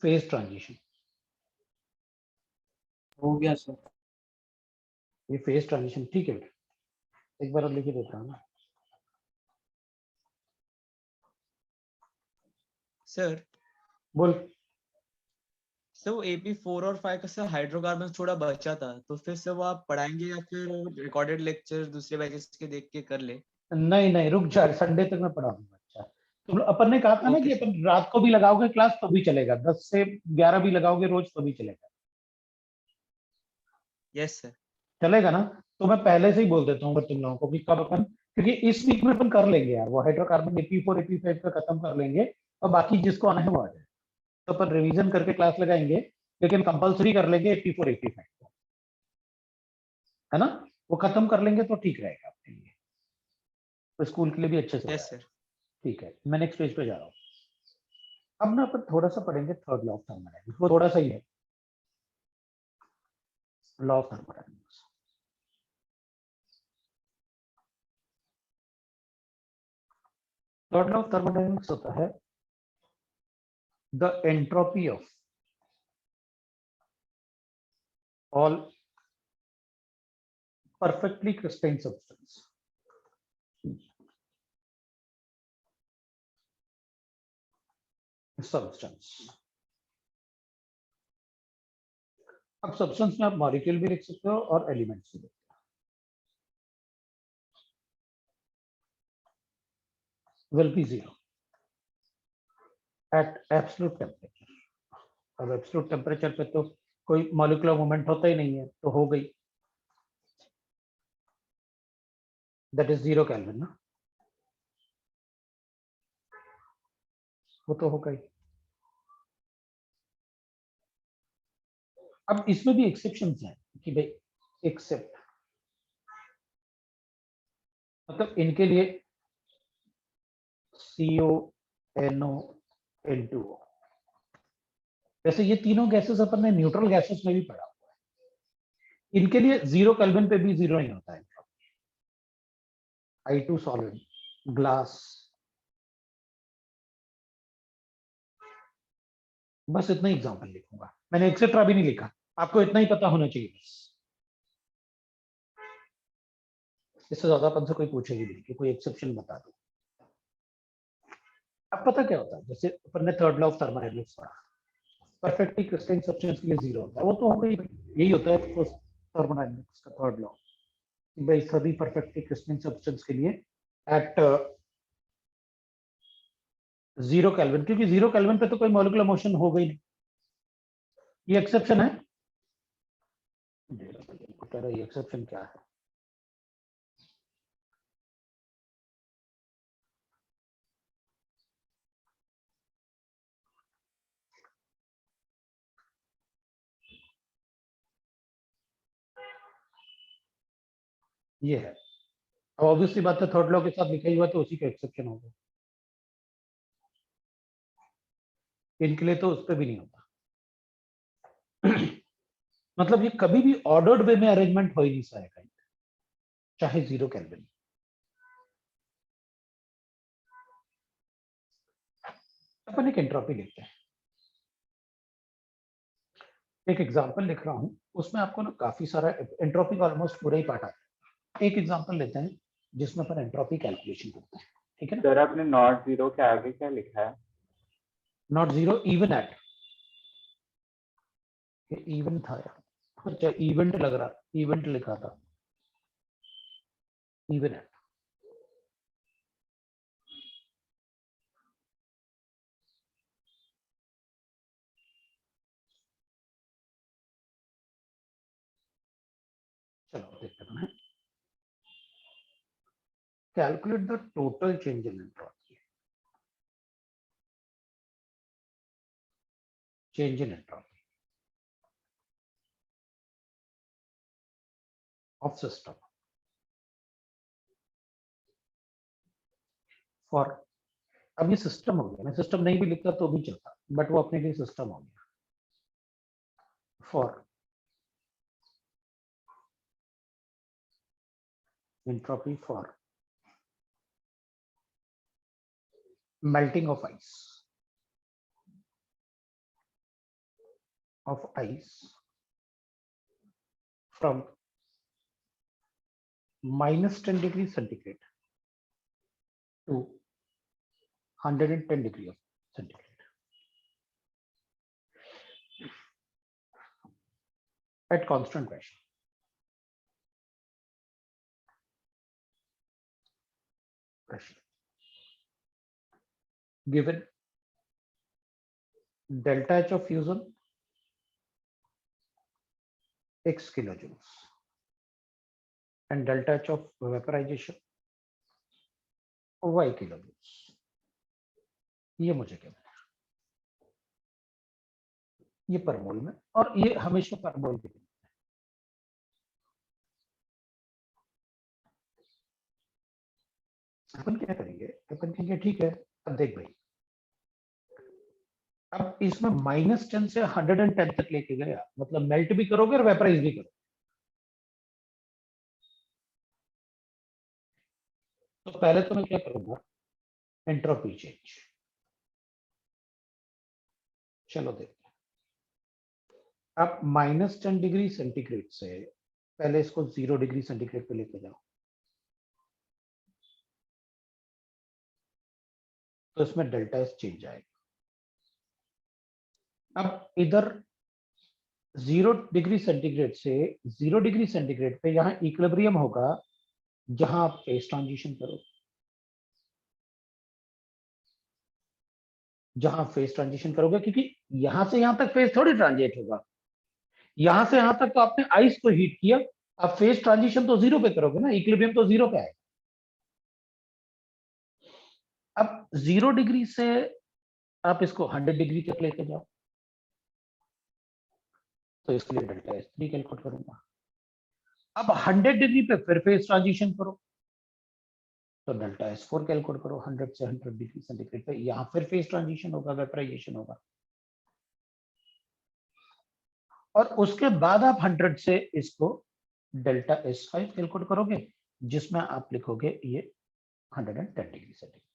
फेज ट्रांजिशन, हो गया सर। ये फेज ट्रांजिशन ठीक है बेटा, एक बार और लिख देता हूँ ना। सर बोल। सर वो AP4 और 5 का सर हाइड्रोकार्बन थोड़ा बचा था, तो फिर से वो आप पढ़ाएंगे या फिर रिकॉर्डेड लेक्चर दूसरे बैचेस के देख के कर ले? नहीं नहीं, रुक जा, संडे तक मैं पढ़ा दूंगा। अच्छा, तुम अपन ने कहा था ना ओके कि सर। अपन रात को भी लगाओगे क्लास तो भी चलेगा, 10 से 11 भी लगाओगे रोज तो भी चलेगा। Yes sir. चलेगा ना? तो मैं पहले से ही बोल देता हूँ तुम लोगों को कि कब अपन, क्योंकि इस वीक में अपन कर लेंगे यार, वो हाइड्रोकार्बन AP4 AP5 का खत्म कर लेंगे और बाकी जिसको आना है वो आ जाए। तो अपन रिवीजन करके क्लास लगाएंगे, लेकिन कंपलसरी कर लेंगे AP4 AP5 को, है ना? वो खत्म कर लेंगे तो ठीक रहेगा आपके लिए, तो स्कूल के लिए भी अच्छे से हो यस जाएगा। सर। ठीक है, मैं नेक्स्ट पेज पे जा रहा हूँ। अब ना अपन थोड़ा सा पढ़ेंगे थर्ड लॉ ऑफ थर्मोडायनेमिक्स, वो थोड़ा सा ही है, law of thermodynamics. Third law of thermodynamics होता है the entropy of all perfectly crystalline substance। अब सब्सटेंस में आप मॉलिक्यूल भी लिख सकते हो और एलिमेंट्स भी लिख सकते हो। will be zero at absolute temperature। अब एब्सोल्यूट टेम्परेचर पे तो कोई मॉलिक्यूलर मूवमेंट होता ही नहीं है, तो हो गई, दैट इज 0 केल्विन ना, वो तो हो गई। अब इसमें भी एक्सेप्शंस हैं कि भाई एक्सेप्ट, मतलब इनके लिए CO NO N2O, वैसे ये तीनों गैसेस अपन ने न्यूट्रल गैसेस में भी पढ़ा हुआ है, इनके लिए 0 केल्विन पे भी 0 नहीं होता है। I2 सॉलिड, ग्लास, बस इतना ही एग्जांपल लिखूंगा, मैंने एक्सेट्रा भी नहीं लिखा, आपको इतना ही पता होना चाहिए बस। इससे ज्यादा अपन से कोई पूछेगी नहीं कि कोई एक्सेप्शन बता दो। अब पता क्या होता है, जैसे अपन ने थर्ड लॉ ऑफ थर्मोडायनेमिक्स पढ़ा, परफेक्टली क्रिस्टलाइन सब्सटेंस के लिए 0 होता है, वो तो हो गई, यही होता है थर्मोडायनेमिक्स का थर्ड लॉ, भाई सभी परफेक्टली क्रिस्टलाइन सब्सटेंस के लिए एट 0 केल्विन, क्योंकि 0 केल्विन पे तो कोई मॉलिक्यूलर मोशन हो गई नहीं, ये एक्सेप्शन है। ये एक्सेप्शन क्या है? ये है, अब ऑब्वियसली बात है थर्ड लॉ के साथ लिखा ही हुआ तो उसी का एक्सेप्शन होगा, इनके लिए तो उस पर भी नहीं होता। मतलब ये कभी भी ऑर्डर्ड वे में अरेंजमेंट हो ही नहीं पाएगा, चाहे 0 केल्विन। अपन एक एंट्रोपी लिखते हैं, एक एग्जांपल लिख रहा हूं, उसमें आपको ना काफी सारा एंट्रोपी का ऑलमोस्ट पूरा ही पार्ट आता है। एक एग्जांपल लेते हैं जिसमें अपन एंट्रोपी कैलकुलेशन करते हैं, ठीक है ना? सर आपने नॉट जीरो के आगे क्या लिखा है? नॉट 0 इवन एट, इवन था यार, अच्छा इवेंट लग रहा, इवेंट लिखा था, इवन एट। चलो देखते हैं, calculate the total change in entropy, change in entropy of system for, अब ये सिस्टम हो गया, मैं सिस्टम नहीं भी लिखता तो भी चलता, बट वो अपने लिए सिस्टम हो गया। For entropy for melting of ice from minus 10 degrees centigrade to 110 degree of centigrade। at constant pressure. Given delta H of fusion x kilojoules and delta H of vaporization y kilojoules. ये मुझे कहना है, ये पर मोल में, और ये हमेशा पर मोल के लिए। अपन क्या करेंगे, अपन कहेंगे ठीक है, अब देख भाई, अब इसमें -10 से 110 तक लेके गया, मतलब मेल्ट भी करोगे और वेपराइज भी करोगे। तो पहले तो मैं क्या करूंगा, एंट्रोपी चेंज। चलो देखते हैं। अब -10 डिग्री सेंटीग्रेड से पहले इसको 0 डिग्री सेंटीग्रेड पे लेके जाओ, तो इसमें डेल्टा एस चेंज आएगा। अब इधर 0 डिग्री सेंटीग्रेड से 0 डिग्री सेंटीग्रेड पे यहाँ इक्विलिब्रियम होगा, जहां आप फेज ट्रांजिशन करो, जहां फेज ट्रांजिशन करोगे, क्योंकि यहां से यहां तक फेज थोड़ी ट्रांजिट होगा, यहां से यहां तक तो आपने आइस को हीट किया, अब फेज ट्रांजिशन तो 0 पे करोगे ना, इक्विलिब्रियम तो 0 पे आएगा। अब 0 डिग्री से आप इसको 100 डिग्री तक लेके जाओ, तो इसके लिए डेल्टा एस 3 कैलकुलेट करूंगा। अब 100 डिग्री पे फिर फेज ट्रांजिशन करो, तो डेल्टा एस 4 कैलकुलेट करो। 100 से 100 डिग्री सेंटीग्रेड पे यहां फिर फेज ट्रांजिशन होगा, वेपराइजेशन होगा, और उसके बाद आप 100 से इसको डेल्टा एस 5 कैलकुलेट करोगे, जिसमें आप लिखोगे ये 110 डिग्री सेंटीग्रेड।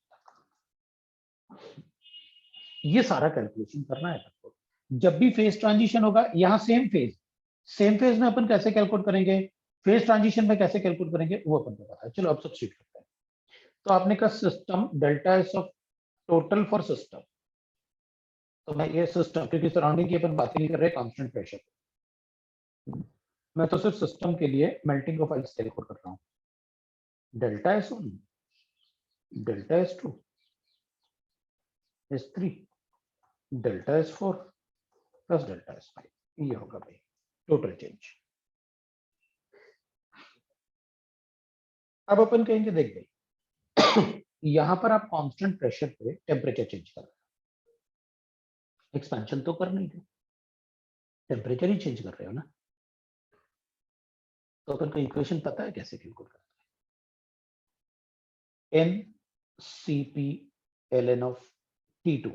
ये सारा कैलकुलेशन करना है आपको। जब भी फेज ट्रांजिशन होगा, यहाँ सेम फेज में अपन कैसे कैलकुलेट करेंगे, फेज ट्रांजिशन में कैसे कैलकुलेट करेंगे, वो अपन को पता है। चलो अब सब्स्टिट्यूट करते हैं। तो आपने कहा system delta S of total for system, तो मैं ये सिस्टम, क्योंकि सराउंडिंग की अपन बात नहीं कर रहे कांस्टेंट प्रेशर, मैं तो सिर्फ सिस्टम के लिए मेल्टिंग ऑफ आइस कैलकुलेट कर रहा हूँ। Delta S 1, delta S 2, S 3, delta S 4 plus delta S 5, ये होगा भाई टोटल चेंज। अब अपन कहेंगे देख भाई, यहां पर आप कांस्टेंट प्रेशर पे टेम्परेचर चेंज कर रहे हो, एक्सपेंशन तो कर नहीं रहे, टेम्परेचर ही चेंज कर रहे हो ना। तो अपन को इक्वेशन पता है कैसे कैलकुलेट करते हैं, n Cp ln of T2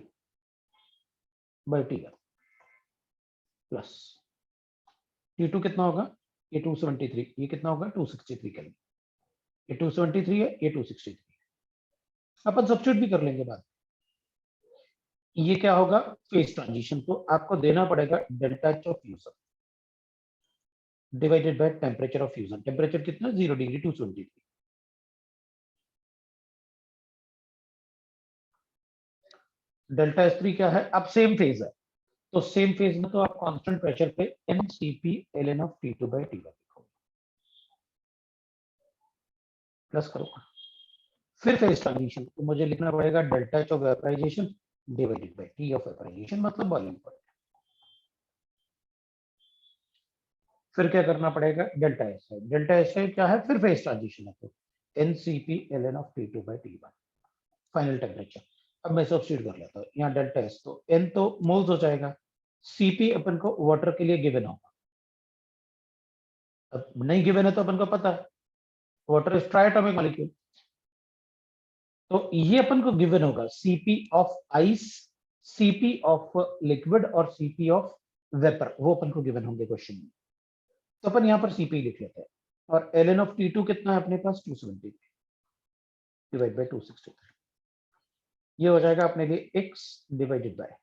by T1 plus T2 कितना होगा, ये 273, ये कितना होगा 263 केल्विन, ये 273 है, ये 263 है। अपन सब्स्टिट्यूट भी कर लेंगे बाद। ये क्या होगा, फेज ट्रांजिशन, तो आपको देना पड़ेगा delta H of fusion divided by temperature of fusion. Temperature कितना, 0 डिग्री 273। डेल्टा एस 3 क्या है, अब सेम फेज है, तो सेम फेज में तो आप कांस्टेंट प्रेशर पे NCP ln of T2 by T1 लिखोगे, प्लस करोगे। फिर फेज ट्रांजिशन, तो मुझे लिखना पड़ेगा delta H of vaporization divided by T of vaporization, मतलब वॉल्यूम पर। फिर क्या करना पड़ेगा, डेल्टा एस है, डेल्टा एस है क्या है, फिर फेज ट्रांजिशन है, तो NCP ln of T2 by T1 final temperature. अब मैं सब्स्टिट्यूट कर लेता हूँ, यहाँ डेल्टा एस, तो N तो मोल्स हो जाएगा, Cp अपन को वाटर के लिए गिवन होगा, अब नहीं गिवन है तो अपन को पता है वाटर इज ट्राइएटॉमिक मॉलिक्यूल, तो ये अपन को गिवन होगा Cp of ice, Cp of liquid और Cp ऑफ वेपर, वो अपन को गिवन होंगे क्वेश्चन में। तो अपन यहाँ पर Cp लिख लेते हैं, और ln ऑफ T2 कितना है अपने पास, 270 डिवाइड बाय 263, ये हो जाएगा अपने लिए x divided by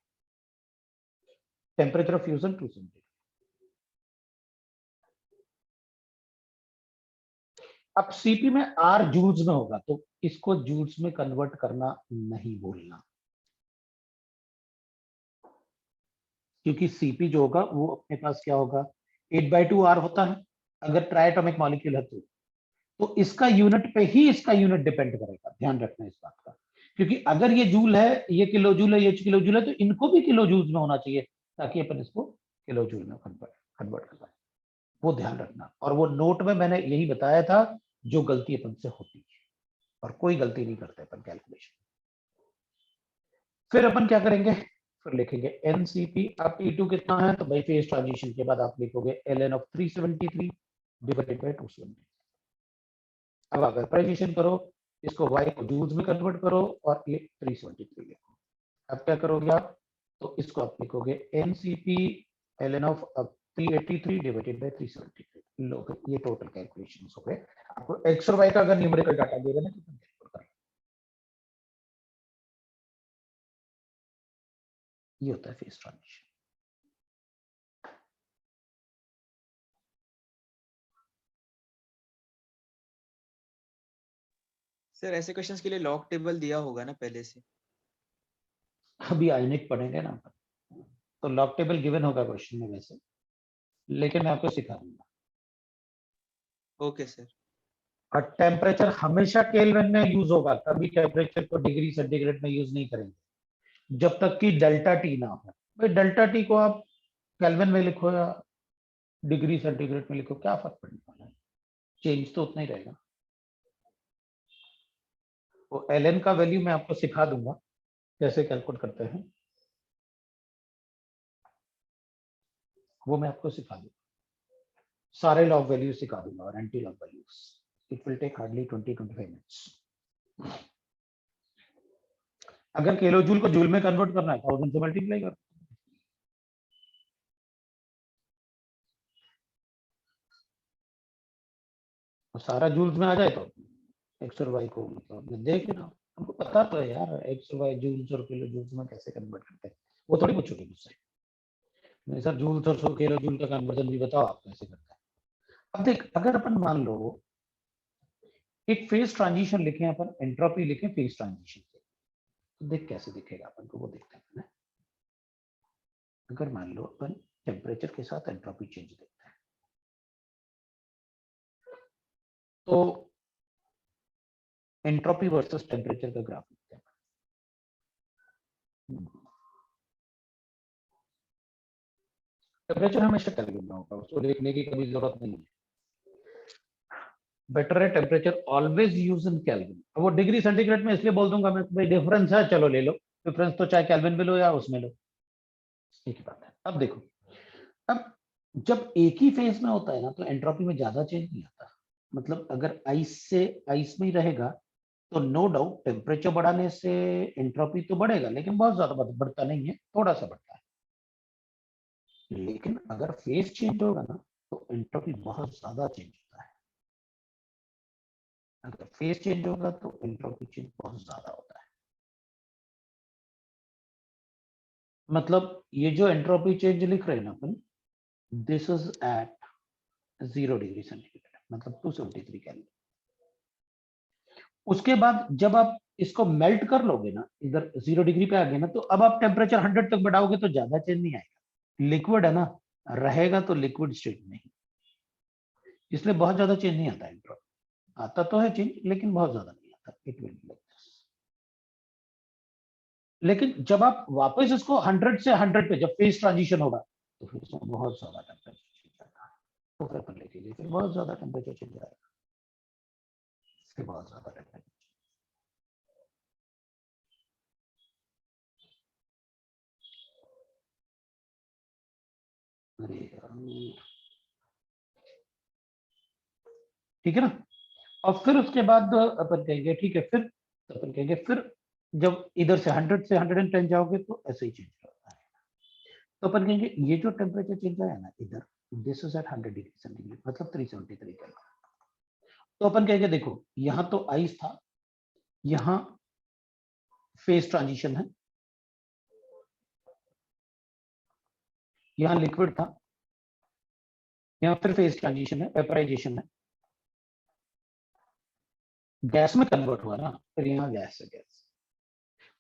temperature of fusion 270। अब Cp में R जूल्स में होगा, तो इसको जूल्स में कन्वर्ट करना नहीं बोलना, क्योंकि Cp जो होगा वो अपने पास क्या होगा, 8/2 R होता है अगर ट्राइएटॉमिक मॉलिक्यूल है तो इसका यूनिट पे ही इसका यूनिट डिपेंड करेगा, ध्यान रखना इस बात का, क्योंकि अगर ये जूल है, ये किलो जूल है, ये किलो जूल है, तो इनको भी किलो जूल में होना चाहिए ताकि अपन इसको किलो जूल में कन्वर्ट कर पाए, वो ध्यान रखना। और वो नोट में मैंने यही बताया था जो गलती अपन से होती है, और कोई गलती नहीं करते अपन कैलकुलेशन। फिर अपन क्या करेंगे, फिर लिखेंगे एनसीपी। अब T2 कितना है, तो भाई फेज ट्रांजिशन के बाद आप लिखोगे ln ऑफ 373 डिवाइडेड बाय 270। अब अगर वेपराइजेशन करो, इसको y को जूल्स में कन्वर्ट करो और ये 373 लिखो। अब क्या करोगे आप, तो इसको आप लिखोगे NCP ln of 383 divided by 373। लो, ये टोटल कैलकुलेशंस हो गए। आपको x और y का अगर न्यूमेरिकल डाटा देगा ना तो कैलकुलेट कर, ये होता है फेज ट्रांजिशन। सर ऐसे क्वेश्चंस के लिए लॉग टेबल दिया होगा ना पहले से? अभी आइनिक पढ़ेंगे ना अपन, तो लॉग टेबल गिवन होगा क्वेश्चन में वैसे, लेकिन मैं आपको सिखा दूंगा। Okay sir. और टेम्परेचर हमेशा केल्विन में यूज होगा, कभी टेम्परेचर को डिग्री सेंटीग्रेड में यूज नहीं करेंगे जब तक कि डेल्टा टी ना हो। भाई डेल्टा टी को आप केल्विन में लिखो या डिग्री सेंटीग्रेड में लिखो, क्या फर्क पड़ने वाला है, चेंज तो उतना ही रहेगा। वो एलएन का वैल्यू मैं आपको सिखा दूंगा कैसे कैलकुलेट करते हैं, वो मैं आपको सिखा दूंगा, सारे लॉग वैल्यू सिखा दूंगा और anti log values. It will take hardly 20-25 minutes. अगर किलो जूल को जूल में कन्वर्ट करना है 1000 से मल्टीप्लाई कर, तो सारा जूल्स में आ जाए तो एक्स और वाई को मतलब देख लेना, हमको पता तो है यार एक्स और वाई जूल्स और किलो जूल्स में कैसे कन्वर्ट करते हैं, वो थोड़ी पूछोगे मुझसे नहीं सर जूल्स और किलो जूल का कन्वर्जन भी बताओ आप कैसे करते हैं। अब देख, अगर अपन मान लो एक फेज ट्रांजिशन लिखे, अपन एंट्रोपी लिखे फेज ट्रांजिशन से, तो देख कैसे दिखेगा अपन को, वो देखते हैं ना। अगर मान लो अपन टेम्परेचर के साथ एंट्रोपी चेंज देखते हैं, तो एंट्रोपी वर्सेस टेम्परेचर का ग्राफ लिखते हैं। टेम्परेचर हमेशा केल्विन में होगा, उसको देखने की कभी जरूरत नहीं है। बेटर है temperature always use in kelvin. अब वो डिग्री सेंटीग्रेड में इसलिए बोल दूंगा मैं, भाई डिफरेंस है चलो ले लो, डिफरेंस तो चाहे केल्विन में लो या उसमें लो, एक ही बात है। अब देखो, अब जब एक ही फेज में होता है ना तो एंट्रोपी में ज्यादा चेंज नहीं आता। मतलब अगर आइस से आइस में ही रहेगा तो नो डाउट टेम्परेचर बढ़ाने से एंट्रोपी तो बढ़ेगा, लेकिन बहुत ज्यादा बढ़ता नहीं है, थोड़ा सा बढ़ता है। लेकिन अगर फेज चेंज होगा ना तो एंट्रोपी बहुत ज्यादा चेंज होता है। अगर फेज चेंज होगा तो एंट्रोपी चेंज बहुत ज्यादा होता है। मतलब ये जो एंट्रोपी चेंज लिख रहे हैं ना अपन, this is at 0 degree centigrade, मतलब 273 केल्विन। उसके बाद जब आप इसको मेल्ट कर लोगे ना, इधर 0 डिग्री पे आ गए ना, तो अब आप टेम्परेचर 100 तक बढ़ाओगे तो ज्यादा चेंज नहीं आएगा। लिक्विड है ना, रहेगा तो लिक्विड स्टेट में ही, इसलिए बहुत ज्यादा चेंज नहीं आता। एंट्रोपी आता तो है चेंज, लेकिन बहुत ज्यादा नहीं आता। It will be like this. लेकिन जब आप वापस इसको 100 से 100 पे जब फेज ट्रांजिशन होगा तो फिर इसमें बहुत ज्यादा टेम्परेचर चेंज आएगा, तो फिर अपन लेके फिर बहुत ज्यादा टेम्परेचर चेंज आएगा, फिर बहुत ज्यादा टेम्परेचर। अरे यार, ठीक है ना। और फिर उसके बाद अपन कहेंगे ठीक है, फिर तो अपन कहेंगे फिर जब इधर से 100 से 110 जाओगे तो ऐसे ही चेंज होता है। तो अपन कहेंगे ये जो टेम्परेचर चेंज आया ना इधर, this is at 100 degree centigrade, मतलब 373 केल्विन। तो अपन कहेंगे देखो यहाँ तो आइस था, यहाँ फेज ट्रांजिशन है, यहाँ लिक्विड था, यहाँ फिर फेज ट्रांजिशन है, वेपराइजेशन है, गैस में कन्वर्ट हुआ ना, फिर यहाँ गैस से गैस।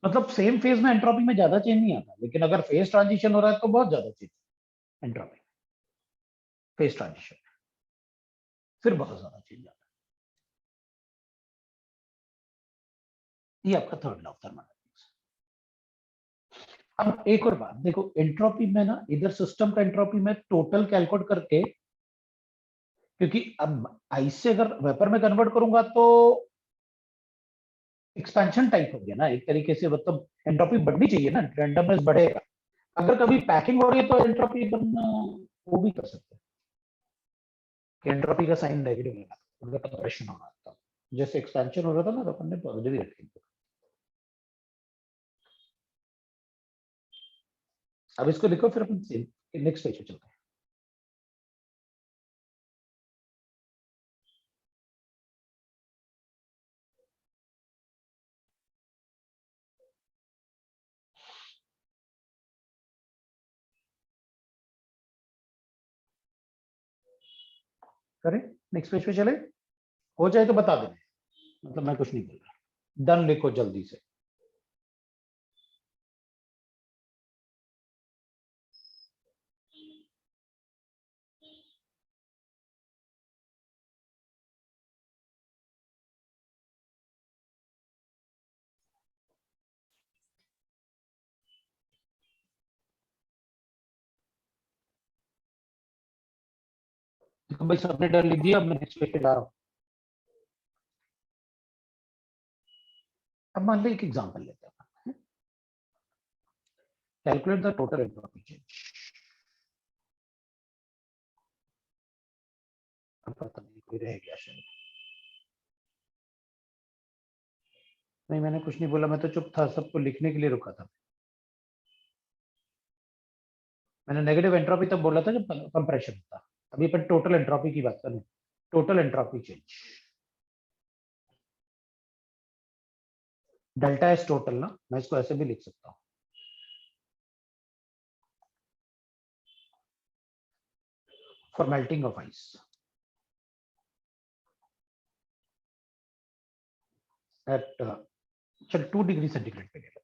मतलब सेम फेज में एंट्रोपी में ज्यादा चेंज नहीं आता, लेकिन अगर फेज ट्रांजिशन हो रहा है तो बहुत ज्यादा चेंज एंट्रोपी। फेज ट्रांजिशन, फिर बहुत ज्यादा चेंज आता है। ये आपका थर्ड लॉ ऑफ थर्मोडायनेमिक्स। अब एक और बात देखो, एंट्रोपी में ना, इधर सिस्टम का एंट्रोपी में टोटल कैलकुलेट करके, क्योंकि अब आइस से अगर वेपर में कन्वर्ट करूंगा तो एक्सपेंशन टाइप हो गया ना एक तरीके से, मतलब एंट्रोपी बढ़नी चाहिए ना, रैंडमनेस बढ़ेगा। अगर कभी पैकिंग हो रही है तो एंट्रोपी वो भी कर सकते हैं कि एंट्रोपी का साइन नेगेटिव लेना, उनका कंप्रेशन हो रहा था, जैसे एक्सपेंशन हो रहा था ना, तो अपन ने पॉजिटिव ही रखी। अब इसको लिखो, फिर अपन नेक्स्ट पेज पे चलते हैं। करें, नेक्स्ट पेज पे चले, हो जाए तो बता देना, मतलब मैं कुछ नहीं बोल रहा, डन लिखो जल्दी से। देखो भाई, सबने डन लिख दिया, अब मैं नेक्स्ट पेज पे जा रहा हूँ। अब मान लो एक एग्जांपल लेते हैं, calculate the total entropy change. अब पता नहीं कोई रह गया शायद, नहीं मैंने कुछ नहीं बोला, मैं तो चुप था, सबको लिखने के लिए रुका था। मैंने नेगेटिव एंट्रोपी तब बोला था जब कंप्रेशन था, अभी अपन टोटल एंट्रोपी की बात कर रहे हैं, total entropy change, delta S total ना, मैं इसको ऐसे भी लिख सकता हूँ, for melting of ice eight चल 2 डिग्री सेंटीग्रेड पे ले लेते हैं,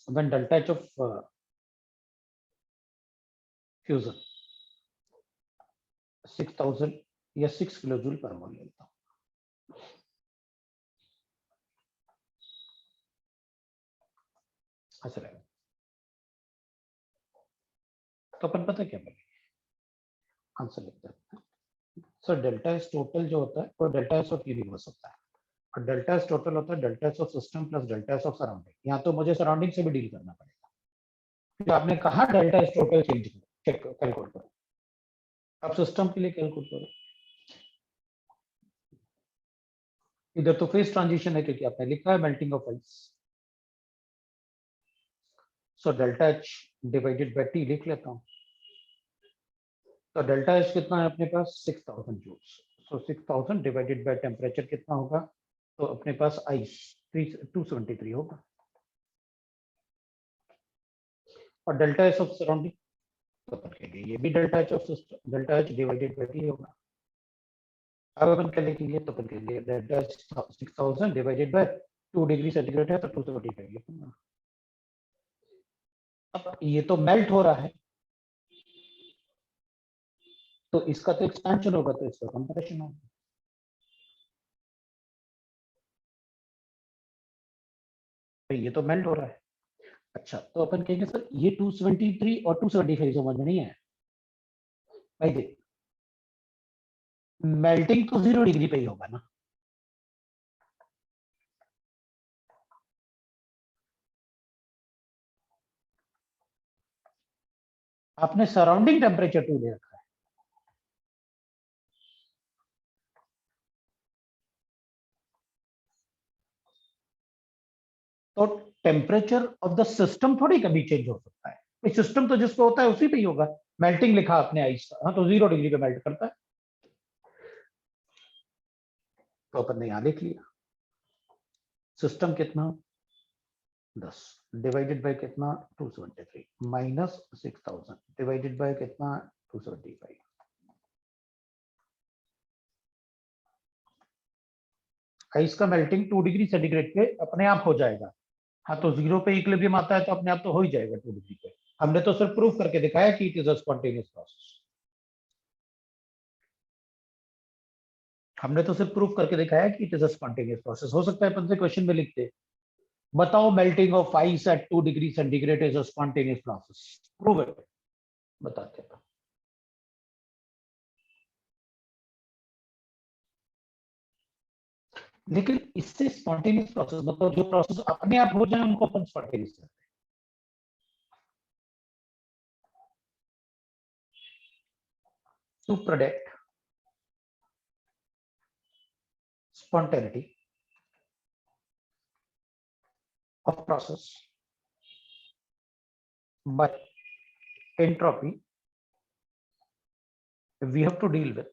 when delta H of fusion 6000 या 6 किलो जूल पर मोल लेता हूँ। ऐसा रहेगा, तो अपन पता क्या बोलेंगे, आंसर लिखते हैं। सर डेल्टा एस टोटल जो होता है वो डेल्टा एस ऑफ यूनिवर्स होता है, और डेल्टा एस टोटल होता है delta S of system plus delta S of surrounding. यहाँ तो मुझे सराउंडिंग से भी डील करना पड़ेगा, क्योंकि आपने कहा delta S total change calculate करो, अब सिस्टम के लिए कैलकुलेट करो। इधर तो फेज ट्रांजिशन है क्योंकि आपने लिखा है melting of ice, so delta H divided by T लिख लेता हूँ। तो डेल्टा एच कितना है अपने पास 6000 joules, so 6000 divided by temperature कितना होगा, तो अपने पास आइस 273 होगा, और डेल्टा एच ऑफ सराउंडिंग तो अपन कहेंगे ये भी delta H of system, delta H divided by T होगा। अब अपन क्या लिखेंगे, तो अपन कहेंगे delta H 6000 divided bye 2 degree centigrade है तो 275 लिखूंगा। अब ये तो मेल्ट हो रहा है, तो इसका तो एक्सपेंशन होगा, तो इसका कंप्रेशन होगा। तो ये तो मेल्ट हो रहा है। अच्छा, तो अपन कहेंगे सर ये 273 और 275 समझ में नहीं है भाई, देख मेल्टिंग तो 0 डिग्री पे ही होगा ना, आपने सराउंडिंग टेम्परेचर 2 ले रखा है, तो टेम्परेचर ऑफ द सिस्टम थोड़ी कभी चेंज हो सकता है, सिस्टम तो जिसको होता है उसी पे ही होगा। मेल्टिंग लिखा आपने आइस का, हाँ तो 0 डिग्री पे मेल्ट करता है, तो अपन ने यहां लिख लिया सिस्टम कितना 10 डिवाइडेड बाय कितना 273 माइनस 6000 डिवाइडेड बाय कितना 275। आइस का मेल्टिंग 2 डिग्री सेंटीग्रेड पे अपने आप हो जाएगा, हाँ तो 0 पे इक्विलिब्रियम आता है तो अपने आप तो हो ही जाएगा 2 डिग्री पे, हमने तो सिर्फ प्रूफ करके दिखाया कि it is a spontaneous process. हमने तो सिर्फ प्रूफ करके दिखाया कि it is a spontaneous process. हो सकता है अपन से क्वेश्चन में लिखते, बताओ melting of ice eight 2 degree centigrade is a spontaneous process, prove it, बताते हैं। लेकिन इससे स्पॉन्टेनियस प्रोसेस मतलब जो प्रोसेस अपने आप हो जाए उनको अपन स्पॉन्टेनियस कहते हैं। To predict spontaneity of process by entropy, we have to deal with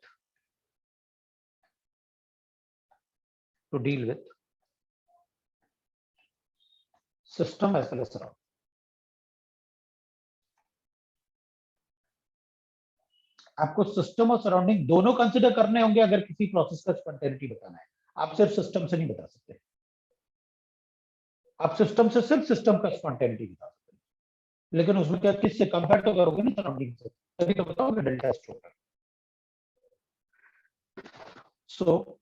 system as well as surrounding. आपको सिस्टम और सराउंडिंग दोनों कंसिडर करने होंगे अगर किसी प्रोसेस का स्पॉन्टेनिटी बताना है। आप सिर्फ सिस्टम से नहीं बता सकते, आप सिस्टम से सिर्फ सिस्टम का स्पॉन्टेनिटी बता सकते हैं, लेकिन उसमें क्या किससे कंपेयर तो करोगे ना, सराउंडिंग से, तभी तो बताओगे डेल्टा एस टोटल। सो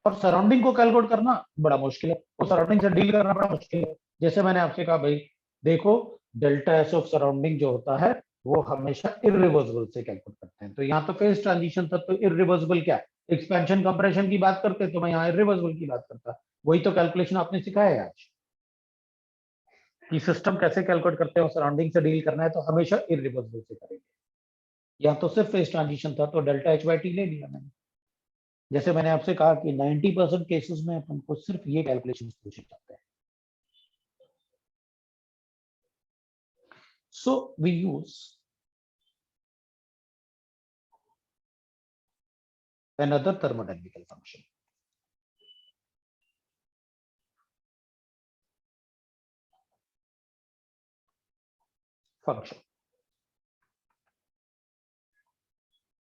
और सराउंडिंग को कैलकुलेट करना बड़ा मुश्किल है, और सराउंडिंग से डील करना बड़ा मुश्किल है। जैसे मैंने आपसे कहा भाई देखो, डेल्टा एस ऑफ सराउंडिंग जो होता है वो हमेशा इरिवर्सिबल से कैलकुलेट करते हैं। तो यहाँ तो फेज ट्रांजिशन था, तो इरिवर्सिबल क्या है, एक्सपेंशन कंप्रेशन की बात करते तो मैं यहाँ इरिवर्सिबल की बात करता। वही तो कैलकुलेशन आपने सिखाया है आज कि सिस्टम कैसे कैलकुलेट करते हैं और सराउंडिंग से डील करना है तो हमेशा इरिवर्सिबल से करेंगे। यहाँ तो सिर्फ फेज ट्रांजिशन था तो डेल्टा एच बाई टी ले लिया मैंने। जैसे मैंने आपसे कहा कि 90% केसेस में अपन को सिर्फ ये कैलकुलेशन पूछे जाते हैं। So we use another thermodynamical function,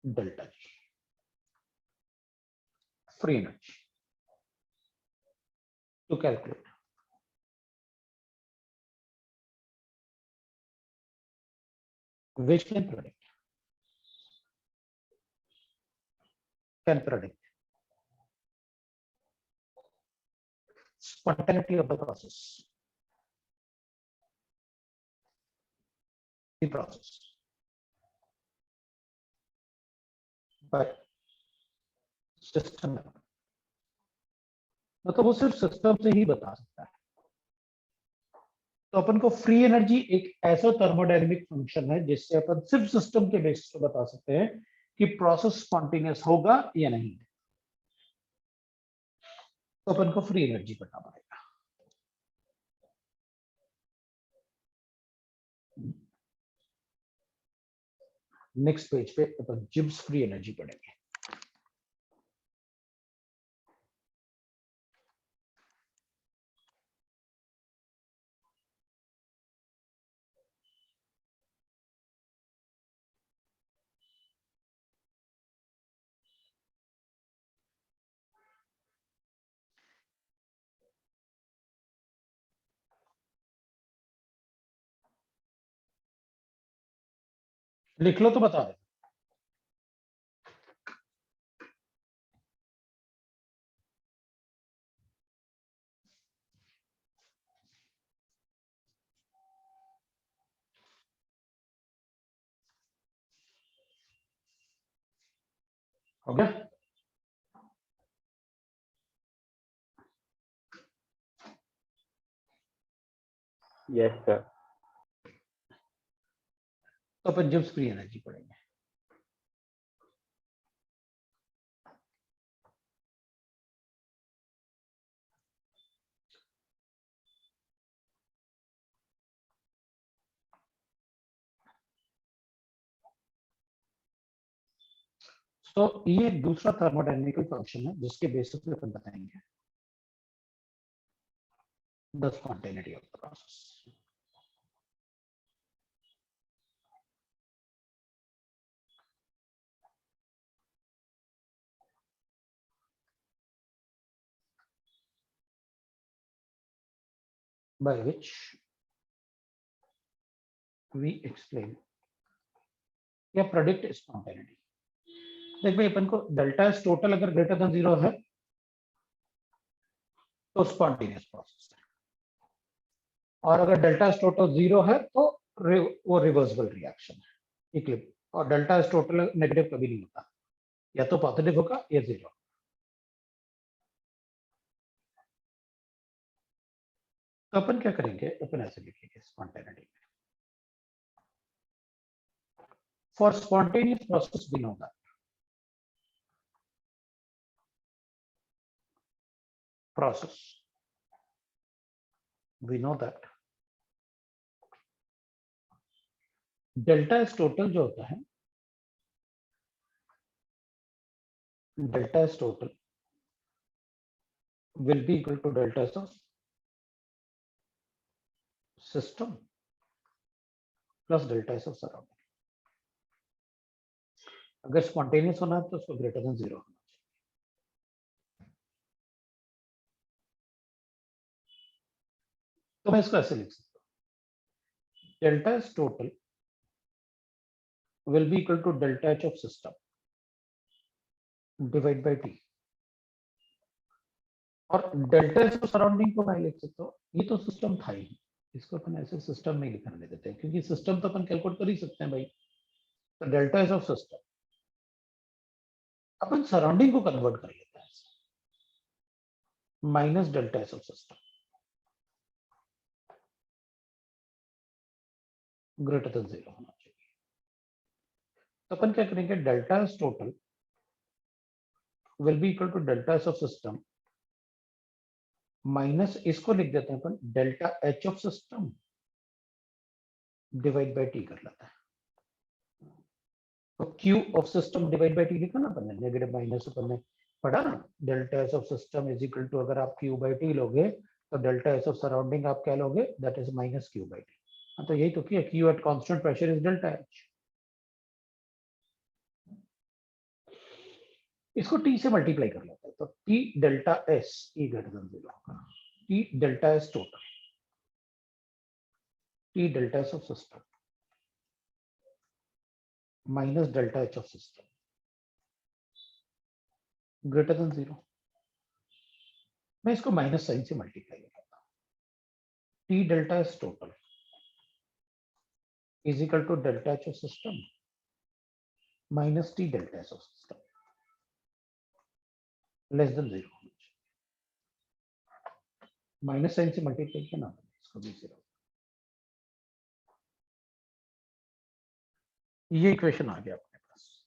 delta G, free energy, to calculate which can predict spontaneity of the process, by system, मतलब वो सिर्फ सिस्टम से ही बता सकता है। तो अपन को फ्री एनर्जी एक ऐसा थर्मोडायनेमिक फंक्शन है जिससे अपन सिर्फ सिस्टम के बेसिस पे बता सकते हैं कि प्रोसेस स्पॉन्टेनियस होगा या नहीं। तो अपन को फ्री एनर्जी पता पड़ेगा। नेक्स्ट पेज पे अपन जिब्स फ्री एनर्जी पढ़ेंगे। लिख लो तो बता दे। हो गया? Yes sir. तो अपन जिब्स फ्री एनर्जी पढ़ेंगे। तो ये दूसरा थर्मोडायनेमिकल फंक्शन है जिसके बेसिस पे अपन बताएंगे the spontaneity of the process. by which we explain या प्रेडिक्ट स्पॉन्टेनिटी। देख भाई अपन को डेल्टा एस टोटल अगर ग्रेटर देन 0 है तो स्पॉन्टेनियस प्रोसेस है, और अगर डेल्टा एस टोटल 0 है तो वो रिवर्सिबल रिएक्शन है, इक्लिप। और डेल्टा एस टोटल नेगेटिव कभी नहीं होता, या तो पॉजिटिव होगा या 0। तो अपन क्या करेंगे, अपन ऐसे लिखेंगे स्पॉन्टेनिटी में, for spontaneous process we know that process, we know that delta S total जो होता है, delta S total will be equal to delta S of system plus delta S of surrounding। अगर spontaneous होना है तो उसको greater than 0 होना चाहिए। तो मैं इसको ऐसे लिख सकता हूँ, delta S total will be equal to delta H of system divide by T। और डेल्टा एस ऑफ सराउंडिंग को मैं लिख सकता हूँ, ये तो सिस्टम था ही, इसको अपन ऐसे सिस्टम में लिखने दे देते हैं, क्योंकि सिस्टम तो अपन कैलकुलेट कर ही सकते हैं भाई। तो डेल्टा एस ऑफ सिस्टम, अपन सराउंडिंग को कन्वर्ट कर लेते हैं, minus delta S of system greater than 0 होना चाहिए। तो अपन क्या करेंगे, delta S total will be equal to delta S of system minus, इसको लिख देते हैं अपन delta H of system divide by T कर लेते हैं। तो Q of system divide by T लिखा ना अपन ने, नेगेटिव माइनस अपन ने पढ़ा ना, delta S of system is equal to, अगर आप क्यू बाय टी लोगे तो डेल्टा एस ऑफ सराउंडिंग आप क्या लोगे, that is minus Q by T. तो यही तो किया, Q at constant pressure is delta H. इसको टी से मल्टीप्लाई कर लेते हैं, तो T delta S e greater than 0 होगा, T delta S total, T delta S of system minus delta H of system greater than 0। मैं इसको minus sign से मल्टीप्लाई करता हूं, T delta S total is equal to delta H of system minus T delta S of system less than 0। Minus sign से multiply किया ना, इसको भी 0। ये इक्वेशन आ गया अपने पास।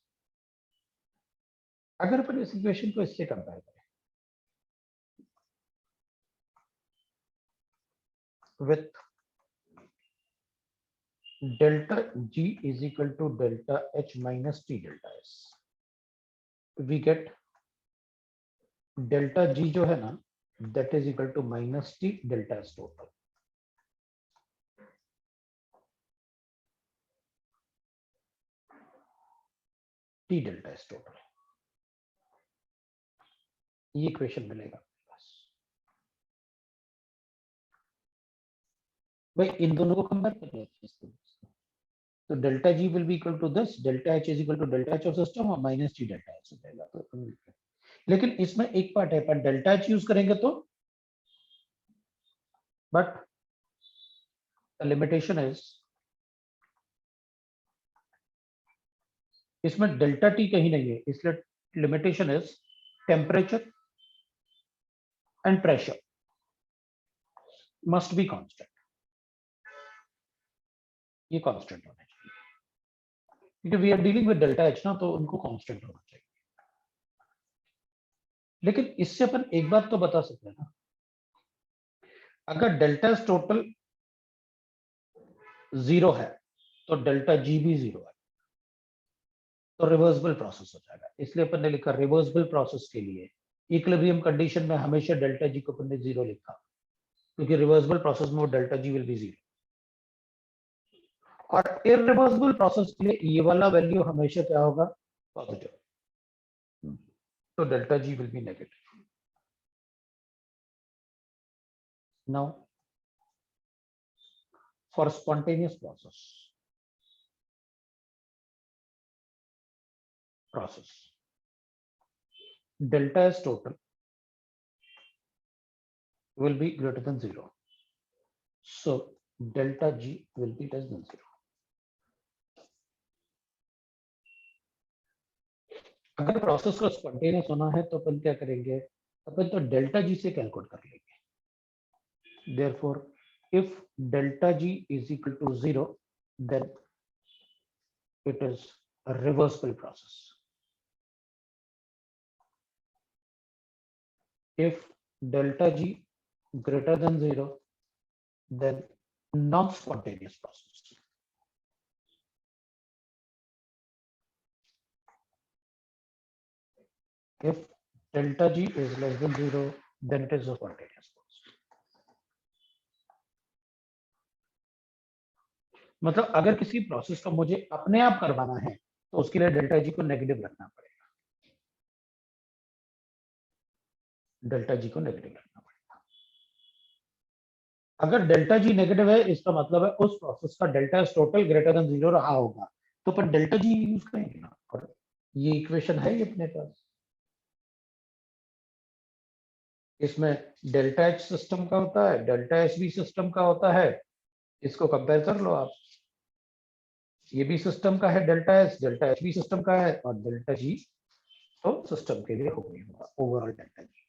अगर अपन इस इक्वेशन को इससे कंपेयर करें with delta G is equal to delta H minus T delta S, we get delta G जो है ना, that is equal to minus T delta S total। T delta S total, ये equation मिलेगा बस भाई। इन दोनों को कंपेयर कर लेते हैं, तो delta G will be equal to this, delta H is equal to delta H of system और माइनस टी डेल्टा एच हो जाएगा। तो लेकिन इसमें एक पार्ट है, पर डेल्टा एच यूज करेंगे तो, बट द लिमिटेशन इज, इसमें डेल्टा टी कहीं नहीं है, इसलिए limitation is temperature and pressure must be constant, ये कांस्टेंट होना चाहिए, क्योंकि we are dealing with delta H ना, तो उनको कांस्टेंट होना चाहिए। लेकिन इससे अपन एक बात तो बता सकते हैं ना, अगर डेल्टा एस टोटल 0 है तो डेल्टा जी भी 0 है, तो रिवर्सिबल प्रोसेस हो जाएगा। इसलिए अपन ने लिखा रिवर्सिबल प्रोसेस के लिए इक्विलिब्रियम कंडीशन में हमेशा डेल्टा जी को अपन ने 0 लिखा, क्योंकि रिवर्सिबल प्रोसेस में वो डेल्टा जी विल बी 0। और इरिवर्सिबल प्रोसेस के लिए ये वाला वैल्यू हमेशा क्या होगा, पॉजिटिव, तो delta G will B negative. Now for spontaneous process process. Delta S total will be greater than 0. So delta G will be less than 0. अगर प्रोसेस को स्पॉन्टेनियस होना है तो अपन क्या करेंगे, अपन तो डेल्टा जी से कैलकुलेट कर लेंगे. Therefore, if delta G is equal to 0, then it is a reversible process. If delta G greater than 0, then non-spontaneous process. If delta G is less than 0, then it is a spontaneous process. मतलब अगर किसी process को मुझे अपने आप करवाना है तो उसके लिए डेल्टा जी को नेगेटिव रखना पड़ेगा. डेल्टा जी को नेगेटिव रखना पड़ेगा. अगर डेल्टा जी नेगेटिव है इसका मतलब है उस प्रोसेस का delta S total greater than 0 रहा होगा, तो अपन डेल्टा जी यूज करेंगे ना. और ये इक्वेशन है ये अपने पास. इसमें डेल्टा एच सिस्टम का होता है, डेल्टा एस भी सिस्टम का होता है. इसको कंपेयर कर लो आप. ये भी सिस्टम का है डेल्टा एच भी सिस्टम का है, और डेल्टा जी तो सिस्टम के लिए हो गई होगा ओवरऑल डेल्टा जी.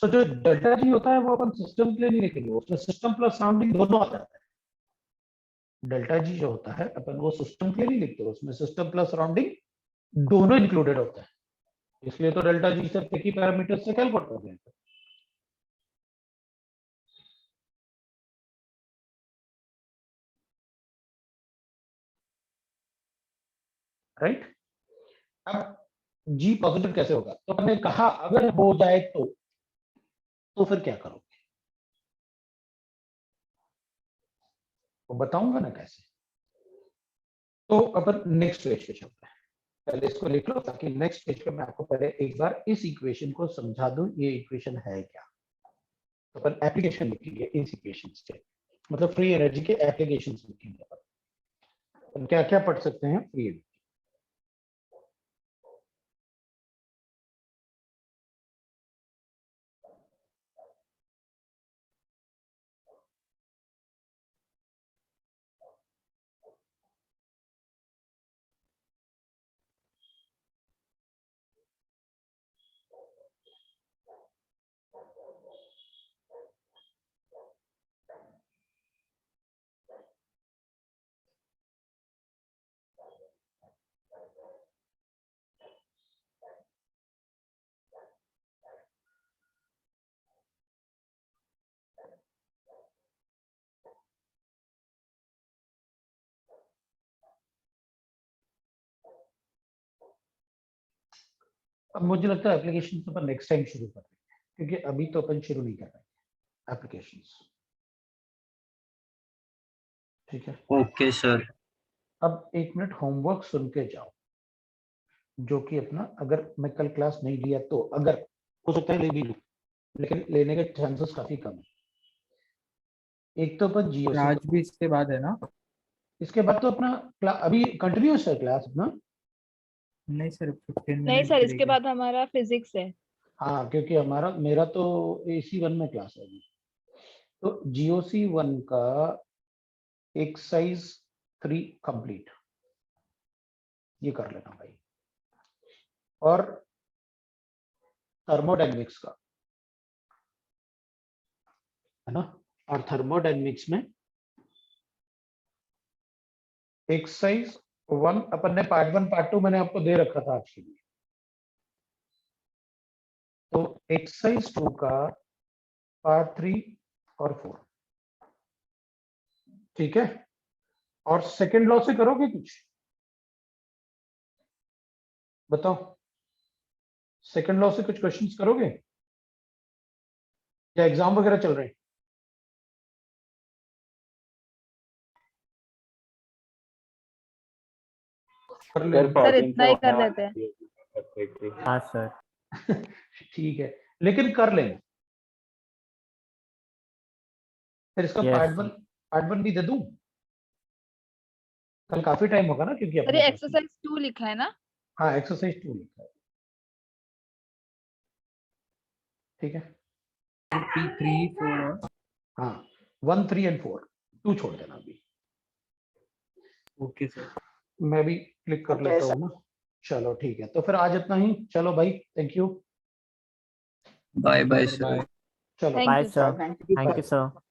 सो जो डेल्टा जी होता है वो अपन सिस्टम के लिए नहीं लिखेंगे, उसमें सिस्टम प्लस सराउंडिंग दोनों आ जाता है. डेल्टा जी जो होता है अपन वो सिस्टम के लिए नहीं लिखते, उसमें सिस्टम प्लस सराउंडिंग दोनों इंक्लूडेड होता है. इसलिए तो डेल्टा जी सिर्फ एक ही पैरामीटर से कैलकुलेट कर देते हैं. राइट. अब जी पॉजिटिव कैसे होगा, तो हमने कहा अगर हो जाए तो फिर क्या करोगे, वो बताऊंगा ना कैसे. तो अपन नेक्स्ट पेज पे चलते हैं. पहले इसको लिख लो ताकि नेक्स्ट पेज पे मैं आपको पहले एक बार इस इक्वेशन को समझा दूं ये इक्वेशन है क्या. तो अपन एप्लीकेशन लिखेंगे इस इक्वेशन के, मतलब फ्री एनर्जी के एप्लीकेशंस लिखेंगे. अपन क्या क्या पढ़ सकते हैं फ्री एनर्जी. अब मुझे लगता है एप्लीकेशन तो अपन नेक्स्ट टाइम शुरू कर देंगे, क्योंकि अभी तो अपन शुरू नहीं कर रहे हैं एप्लीकेशंस. ठीक है. Okay sir. अब एक मिनट होमवर्क सुन के जाओ, जो कि अपना अगर मैं कल क्लास नहीं लिया तो अगर हो सकता है ले भी लूं, लेकिन लेने के चांसेस काफी कम है. एक तो अपन जीओ आज भी इसके बाद है ना? इसके बाद तो अपना अभी कंटिन्यूस है क्लास अपना. नहीं सर, 15 नहीं मिनट सर, इसके ब्रेक है. बाद हमारा फिजिक्स है. हाँ, क्योंकि मेरा तो AC1 में क्लास है अभी. तो GOC1 का एक्सरसाइज 3 कंप्लीट ये कर लेना भाई. और थर्मोडायनेमिक्स का है ना, और थर्मोडायनेमिक्स में एक्सरसाइज 1 अपन ने पार्ट 1 पार्ट 2 मैंने आपको दे रखा था आज के लिए. तो एक्सरसाइज 2 का पार्ट 3 और 4. ठीक है. और सेकंड लॉ से करोगे कुछ, बताओ. सेकंड लॉ से कुछ क्वेश्चंस करोगे या एग्जाम वगैरह चल रहे हैं? कर ले. सर इतना ही कर लेते हैं. हाँ सर. ठीक है, लेकिन कर लेंगे. फिर इसका Yes. पार्ट 1 भी दे दूं. कल काफी टाइम होगा ना, क्योंकि सर अपने ये पास- एक्सरसाइज 2 लिखा है ना? हाँ एक्सरसाइज 2 लिखा है, ठीक है। 3, 4 और हाँ 1, 3 and 4 2 छोड़ देना अभी, ओके सर। मैं भी क्लिक कर लेता हूँ ना। चलो ठीक है, तो फिर आज इतना ही, चलो भाई, thank you. Bye bye sir. चलो thank you sir. Thank you sir.